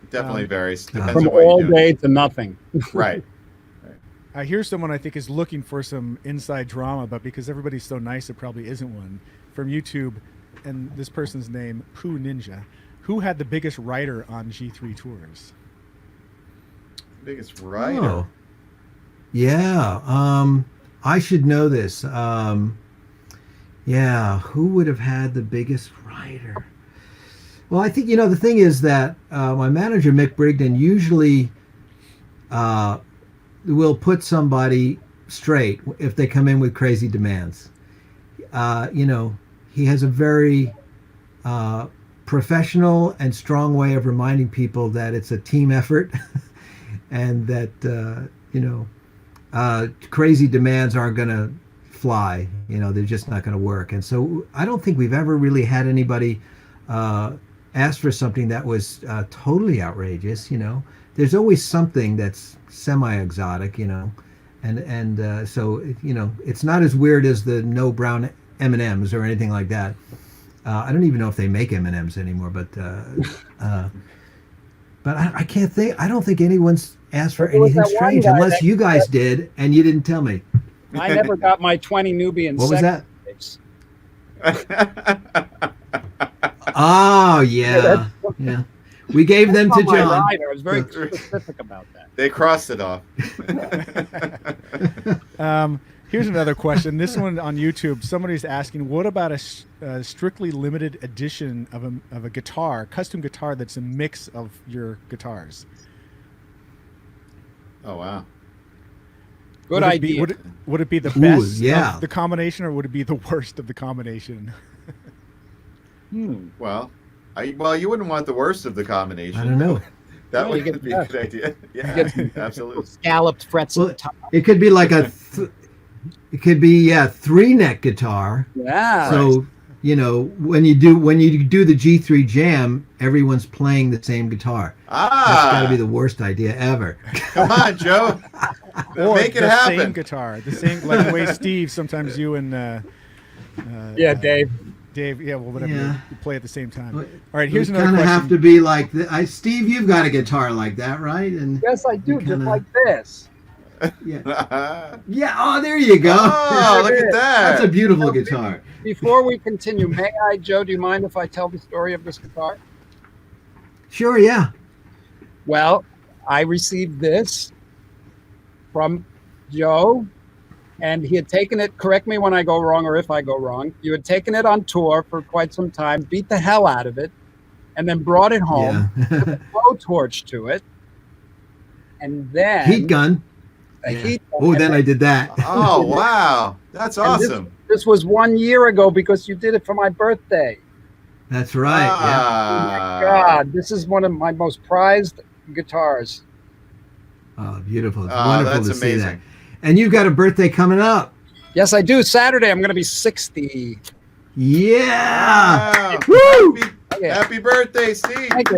[SPEAKER 5] Definitely varies. Depends
[SPEAKER 4] from
[SPEAKER 5] on what
[SPEAKER 4] all
[SPEAKER 5] you're doing.
[SPEAKER 4] day to nothing.
[SPEAKER 5] Right.
[SPEAKER 2] Here's someone I think is looking for some inside drama, but because everybody's so nice, it probably isn't one. From YouTube, and this person's name, Pooh Ninja. Who had the biggest writer on G3 tours?
[SPEAKER 5] Biggest writer.
[SPEAKER 1] Oh. Yeah, I should know this. Yeah, who would have had the biggest writer? Well, I think the thing is that my manager Mick Brigden usually will put somebody straight if they come in with crazy demands. He has a very professional and strong way of reminding people that it's a team effort, and that crazy demands aren't going to fly. They're just not going to work. And so I don't think we've ever really had anybody ask for something that was totally outrageous. There's always something that's semi-exotic. And so it's not as weird as the no brown M&Ms or anything like that. I don't even know if they make M&Ms anymore, but I can't think. I don't think anyone's asked for
[SPEAKER 4] There was
[SPEAKER 1] anything
[SPEAKER 4] that one
[SPEAKER 1] strange,
[SPEAKER 4] guy
[SPEAKER 1] unless
[SPEAKER 4] that-
[SPEAKER 1] you guys did, and you didn't tell me.
[SPEAKER 4] I never got my 20 Nubian
[SPEAKER 1] What was
[SPEAKER 4] sex
[SPEAKER 1] that?
[SPEAKER 4] tapes.
[SPEAKER 1] Oh yeah, yeah. We gave them to
[SPEAKER 4] On my
[SPEAKER 1] John.
[SPEAKER 4] rider. I was very specific about that.
[SPEAKER 5] They crossed it off.
[SPEAKER 2] Here's another question. This one on YouTube. Somebody's asking, what about a strictly limited edition of a guitar, custom guitar that's a mix of your guitars?
[SPEAKER 5] Oh wow.
[SPEAKER 4] Good
[SPEAKER 2] Would it be-
[SPEAKER 4] idea.
[SPEAKER 2] would it be the
[SPEAKER 1] Ooh,
[SPEAKER 2] best
[SPEAKER 1] yeah.
[SPEAKER 2] of the combination, or would it be the worst of the combination?
[SPEAKER 5] Well, you wouldn't want the worst of the combination.
[SPEAKER 1] I don't know.
[SPEAKER 5] That
[SPEAKER 4] Well, you
[SPEAKER 5] would
[SPEAKER 4] get
[SPEAKER 5] be
[SPEAKER 4] the
[SPEAKER 5] a good idea. Yeah, absolutely.
[SPEAKER 4] Scalloped frets
[SPEAKER 1] Well,
[SPEAKER 4] at the top.
[SPEAKER 1] it could be like it could be 3-neck guitar.
[SPEAKER 4] Yeah.
[SPEAKER 1] So you know, when you do the G3 Jam, everyone's playing the same guitar. That's got to be the worst idea ever.
[SPEAKER 5] Come on, Joe.
[SPEAKER 2] Or
[SPEAKER 5] Make it
[SPEAKER 2] the
[SPEAKER 5] happen.
[SPEAKER 2] same guitar, the same like the way Steve. Sometimes you and
[SPEAKER 4] Dave.
[SPEAKER 2] Dave, yeah, well, whatever.
[SPEAKER 1] Yeah.
[SPEAKER 2] You play at the same time.
[SPEAKER 1] Well,
[SPEAKER 2] All right, here's
[SPEAKER 1] we
[SPEAKER 2] another
[SPEAKER 1] kind of
[SPEAKER 2] question.
[SPEAKER 1] have to be like Steve. You've got a guitar like that, right? And
[SPEAKER 4] Yes, I do, just
[SPEAKER 1] kinda-
[SPEAKER 4] like this.
[SPEAKER 1] yeah, yeah. Oh, there you go.
[SPEAKER 5] Oh, look at
[SPEAKER 1] That's a
[SPEAKER 5] that.
[SPEAKER 1] beautiful guitar.
[SPEAKER 4] Before we continue, may I, Joe, do you mind if I tell the story of this guitar?
[SPEAKER 1] Sure, yeah.
[SPEAKER 4] Well, I received this from Joe, and he had taken it, correct me when I go wrong or if I go wrong, you had taken it on tour for quite some time, beat the hell out of it, and then brought it home,
[SPEAKER 1] Yeah.
[SPEAKER 4] blowtorch to it, and then
[SPEAKER 1] Heat gun.
[SPEAKER 4] a heat
[SPEAKER 1] Oh,
[SPEAKER 4] gun.
[SPEAKER 1] then I did that.
[SPEAKER 5] Oh, wow. That's
[SPEAKER 4] And this-
[SPEAKER 5] awesome.
[SPEAKER 4] This was 1 year ago because you did it for my birthday.
[SPEAKER 1] That's right. Yeah.
[SPEAKER 4] Oh my God, this is one of my most prized guitars.
[SPEAKER 1] Oh, beautiful. It's
[SPEAKER 5] Oh,
[SPEAKER 1] wonderful
[SPEAKER 5] that's
[SPEAKER 1] to see that.
[SPEAKER 5] amazing.
[SPEAKER 1] And you've got a birthday coming up.
[SPEAKER 4] Yes, I do. Saturday, I'm going to be 60.
[SPEAKER 1] Yeah.
[SPEAKER 5] Wow.
[SPEAKER 1] Woo!
[SPEAKER 5] Happy birthday, Steve.
[SPEAKER 4] Thank you.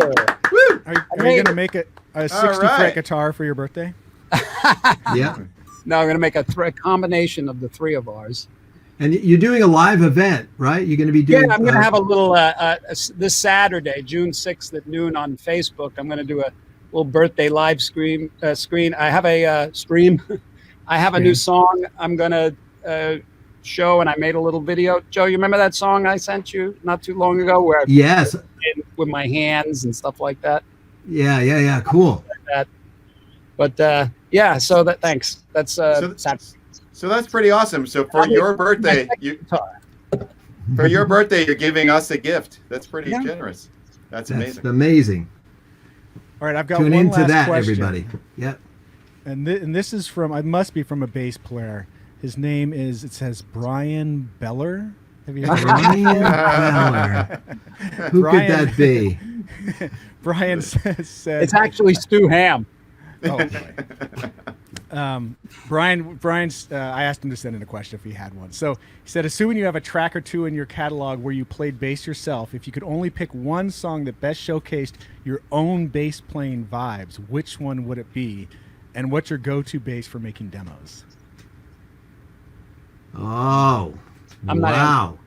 [SPEAKER 5] Woo!
[SPEAKER 2] Are you
[SPEAKER 4] made
[SPEAKER 2] going to
[SPEAKER 4] it.
[SPEAKER 2] make a 60
[SPEAKER 5] right.
[SPEAKER 2] fret guitar for your birthday?
[SPEAKER 1] Yeah.
[SPEAKER 4] No, I'm going to make a combination of the three of ours.
[SPEAKER 1] And you're doing a live event, right? You're going to be doing.
[SPEAKER 4] Yeah, I'm going to have a little this Saturday, June 6th at noon on Facebook. I'm going to do a little birthday live screen. I have a stream. I have a new song I'm going to show, and I made a little video. Joe, you remember that song I sent you not too long ago where I
[SPEAKER 1] Yes.
[SPEAKER 4] played with my hands and stuff like that?
[SPEAKER 1] Yeah. Cool.
[SPEAKER 4] But yeah, so that thanks. That's Saturday.
[SPEAKER 5] So that's pretty awesome. So for your birthday, you're giving us a gift. That's pretty
[SPEAKER 4] Yeah.
[SPEAKER 5] generous. That's
[SPEAKER 1] That's
[SPEAKER 5] amazing.
[SPEAKER 1] amazing.
[SPEAKER 2] All right, I've got
[SPEAKER 1] Tune
[SPEAKER 2] one
[SPEAKER 1] into
[SPEAKER 2] last
[SPEAKER 1] that,
[SPEAKER 2] question.
[SPEAKER 1] everybody. Yep.
[SPEAKER 2] And this is from, it must be from a bass player. His name is, it says Brian Beller. Have you heard of
[SPEAKER 1] Brian
[SPEAKER 2] him?
[SPEAKER 1] Beller. Who
[SPEAKER 2] Brian-
[SPEAKER 1] could that be?
[SPEAKER 2] Brian said,
[SPEAKER 4] It's actually Stu Ham.
[SPEAKER 2] oh, boy. Brian's, I asked him to send in a question if he had one. So he said, assuming you have a track or two in your catalog where you played bass yourself, if you could only pick one song that best showcased your own bass playing vibes, which one would it be? And what's your go-to bass for making demos?
[SPEAKER 1] Oh,
[SPEAKER 4] I'm not
[SPEAKER 1] wow!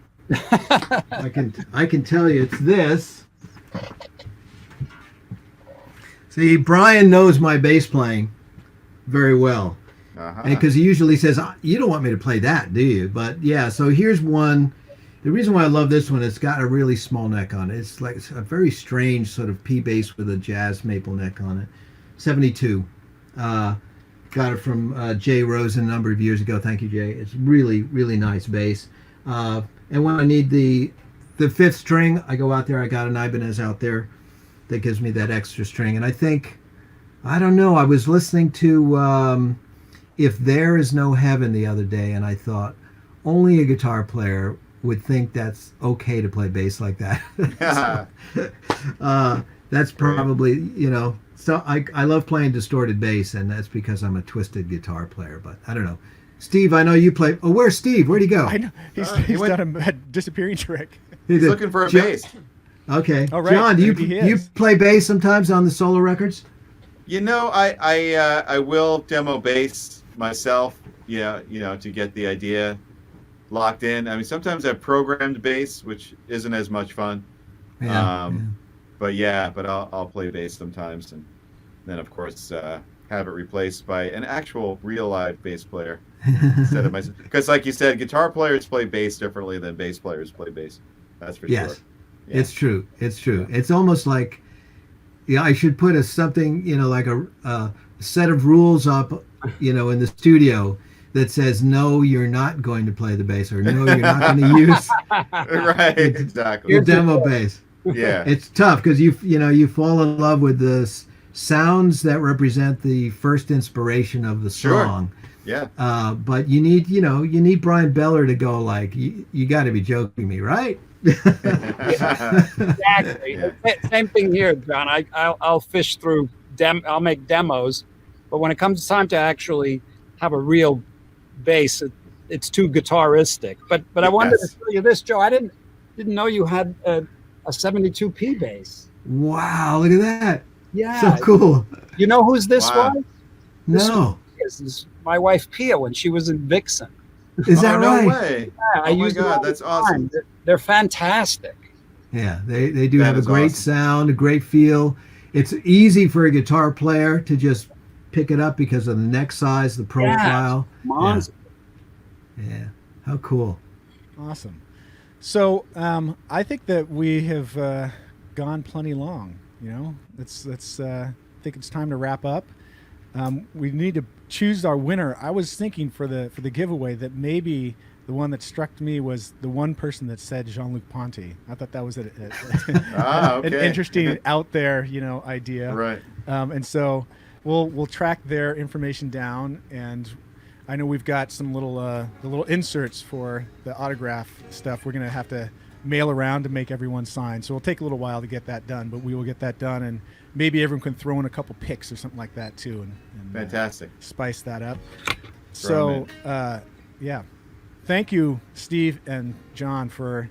[SPEAKER 1] I can tell you it's this. See, Brian knows my bass playing very well,
[SPEAKER 5] Uh-huh.
[SPEAKER 1] because he usually says, "You don't want me to play that, do you?" But yeah, so here's one. The reason why I love this one, it's got a really small neck on it. It's like a very strange sort of P bass with a jazz maple neck on it. 72. Got it from Jay Rosen a number of years ago. Thank you, Jay. It's really, really nice bass. And when I need the fifth string, I go out there. I got an Ibanez out there that gives me that extra string. And I think, I don't know, I was listening to If There Is No Heaven the other day, and I thought only a guitar player would think that's okay to play bass like that. That's probably, so I love playing distorted bass, and that's because I'm a twisted guitar player, but I don't know. Steve, I know you play. Oh, where's Steve? Where'd he go?
[SPEAKER 2] I know he's
[SPEAKER 5] went-
[SPEAKER 2] done a disappearing trick.
[SPEAKER 5] He's looking for a bass.
[SPEAKER 1] Okay.
[SPEAKER 2] Oh, right.
[SPEAKER 1] John, do
[SPEAKER 2] Maybe he
[SPEAKER 1] you
[SPEAKER 2] is.
[SPEAKER 1] play bass sometimes on the solo records?
[SPEAKER 5] I will demo bass myself. Yeah, to get the idea locked in. I mean, sometimes I've programmed bass, which isn't as much fun. But I'll play bass sometimes, and then of course have it replaced by an actual real live bass player instead of myself. Because, like you said, guitar players play bass differently than bass players play bass. That's for
[SPEAKER 1] Yes.
[SPEAKER 5] sure. Yeah.
[SPEAKER 1] It's true. It's true. It's almost like, I should put like a set of rules up, in the studio that says, no, you're not going to play the bass, or no, you're not going to use
[SPEAKER 5] Right, exactly.
[SPEAKER 1] the demo bass.
[SPEAKER 5] Yeah.
[SPEAKER 1] It's tough because you fall in love with the sounds that represent the first inspiration of the
[SPEAKER 5] Sure.
[SPEAKER 1] song.
[SPEAKER 5] Yeah.
[SPEAKER 1] But you need Brian Beller to go like, you got to be joking me, right?
[SPEAKER 4] Exactly.
[SPEAKER 5] Yeah.
[SPEAKER 4] Same thing here, John. I'll fish through I'll make demos, but when it comes time to actually have a real bass, it's too guitaristic. But I wanted to
[SPEAKER 5] Yes.
[SPEAKER 4] tell you this, Joe. I didn't. didn't know you had a 72p bass.
[SPEAKER 1] Wow, look at that.
[SPEAKER 4] Yeah.
[SPEAKER 1] So cool.
[SPEAKER 4] You know who's this
[SPEAKER 5] Wow.
[SPEAKER 4] was? This
[SPEAKER 1] No.
[SPEAKER 4] is my wife Pia when she was in Vixen.
[SPEAKER 1] Is that
[SPEAKER 5] Oh, no
[SPEAKER 1] right?
[SPEAKER 5] way.
[SPEAKER 4] Yeah, I
[SPEAKER 5] Oh my
[SPEAKER 4] use them
[SPEAKER 5] God,
[SPEAKER 4] all the
[SPEAKER 5] that's awesome.
[SPEAKER 4] time. They're fantastic.
[SPEAKER 1] Yeah, they do
[SPEAKER 5] That
[SPEAKER 1] have a
[SPEAKER 5] is
[SPEAKER 1] great
[SPEAKER 5] awesome.
[SPEAKER 1] sound, a great feel. It's easy for a guitar player to just pick it up because of the neck size, the profile.
[SPEAKER 4] Monster.
[SPEAKER 1] Yeah. How cool.
[SPEAKER 2] Awesome. So I think that we have gone plenty long. You know, let's I think it's time to wrap up. We need to choose our winner. I was thinking for the giveaway that maybe the one that struck me was the one person that said Jean-Luc Ponty. I thought that was an
[SPEAKER 5] Okay.
[SPEAKER 2] interesting out there, you know, idea.
[SPEAKER 5] Right.
[SPEAKER 2] And so we'll track their information down, and I know we've got some the little inserts for the autograph stuff. We're gonna have to mail around to make everyone sign, so it'll take a little while to get that done, but we will get that done, and maybe everyone can throw in a couple pics or something like that too, and
[SPEAKER 5] Fantastic.
[SPEAKER 2] spice that up.
[SPEAKER 5] Throw 'em
[SPEAKER 2] So yeah, thank you, Steve and John, for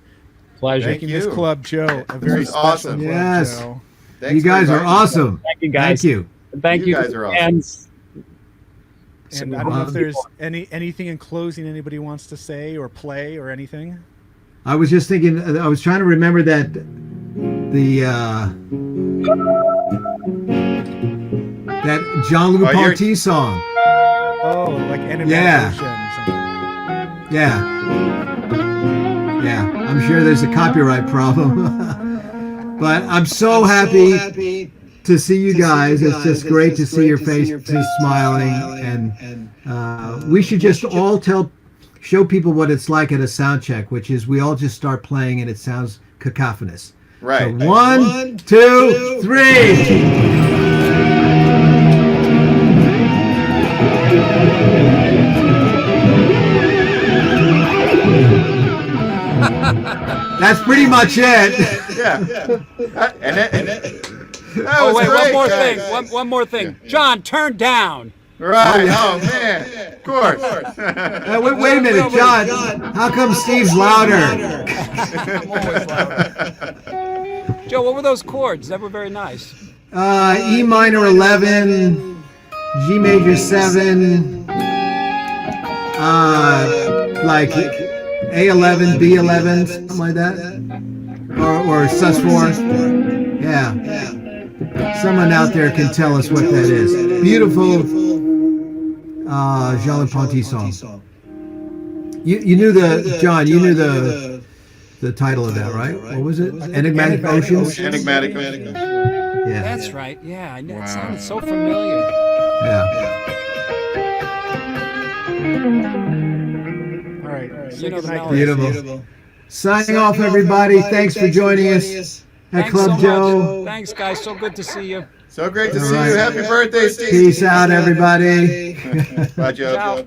[SPEAKER 4] Pleasure.
[SPEAKER 5] Thank
[SPEAKER 2] making this
[SPEAKER 5] you.
[SPEAKER 2] Club Joe a very
[SPEAKER 5] was
[SPEAKER 2] special
[SPEAKER 5] awesome.
[SPEAKER 2] Club
[SPEAKER 1] Yes.
[SPEAKER 2] Joe.
[SPEAKER 5] Thanks
[SPEAKER 1] You
[SPEAKER 5] for
[SPEAKER 1] guys are
[SPEAKER 5] inviting us.
[SPEAKER 1] awesome.
[SPEAKER 4] Thank you, guys.
[SPEAKER 1] Thank you.
[SPEAKER 4] Thank
[SPEAKER 5] You
[SPEAKER 4] you,
[SPEAKER 5] guys are awesome.
[SPEAKER 4] fans.
[SPEAKER 2] And I don't know if
[SPEAKER 1] Um,
[SPEAKER 2] there's anything in closing anybody wants to say or play or anything.
[SPEAKER 1] I was just thinking, I was trying to remember that that Jean-Luc
[SPEAKER 5] Oh, you're-
[SPEAKER 1] Ponty song.
[SPEAKER 2] Oh, like Enemy
[SPEAKER 1] Yeah.
[SPEAKER 2] Ocean or something.
[SPEAKER 1] Yeah. Yeah. I'm sure there's a copyright problem. But I'm so happy to see you guys. It's just great to see your faces smiling. And we should just all show people what it's like at a sound check, which is we all just start playing and it sounds cacophonous.
[SPEAKER 5] Right.
[SPEAKER 1] So 1, 2, 3. That's pretty much it.
[SPEAKER 5] Yeah. That
[SPEAKER 4] Oh
[SPEAKER 5] was
[SPEAKER 4] wait,
[SPEAKER 5] great,
[SPEAKER 4] one more
[SPEAKER 5] guys.
[SPEAKER 4] thing. One more thing. John, turn down.
[SPEAKER 5] Right. Oh man. Of course.
[SPEAKER 1] Wait a minute, John. How come Steve's louder?
[SPEAKER 4] I'm always louder. Joe, what were those chords? That were very nice.
[SPEAKER 1] E minor 11, G major 7, like A11, B11, something like that, or sus4. Yeah. Someone out there can tell us what that is. Beautiful Jean-Luc Ponty song. You knew John, you knew the title of that, right? What was it? Enigmatic Oceans?
[SPEAKER 5] Enigmatic.
[SPEAKER 1] Yeah.
[SPEAKER 4] That's right. Yeah, I know.
[SPEAKER 5] Wow.
[SPEAKER 4] It sounded so familiar.
[SPEAKER 1] Yeah.
[SPEAKER 2] All right.
[SPEAKER 4] You know the
[SPEAKER 2] Good night,
[SPEAKER 4] melody.
[SPEAKER 2] guys.
[SPEAKER 1] Beautiful. Signing off, everybody. Thanks for joining us at
[SPEAKER 4] Thanks
[SPEAKER 1] Club
[SPEAKER 4] so
[SPEAKER 1] Joe.
[SPEAKER 4] much. Thanks, guys. So good to see you.
[SPEAKER 5] So great to
[SPEAKER 1] All
[SPEAKER 5] see
[SPEAKER 1] right.
[SPEAKER 5] you. Happy birthday, Steve.
[SPEAKER 1] Peace out, everybody.
[SPEAKER 5] Bye, Joe.
[SPEAKER 4] Ciao.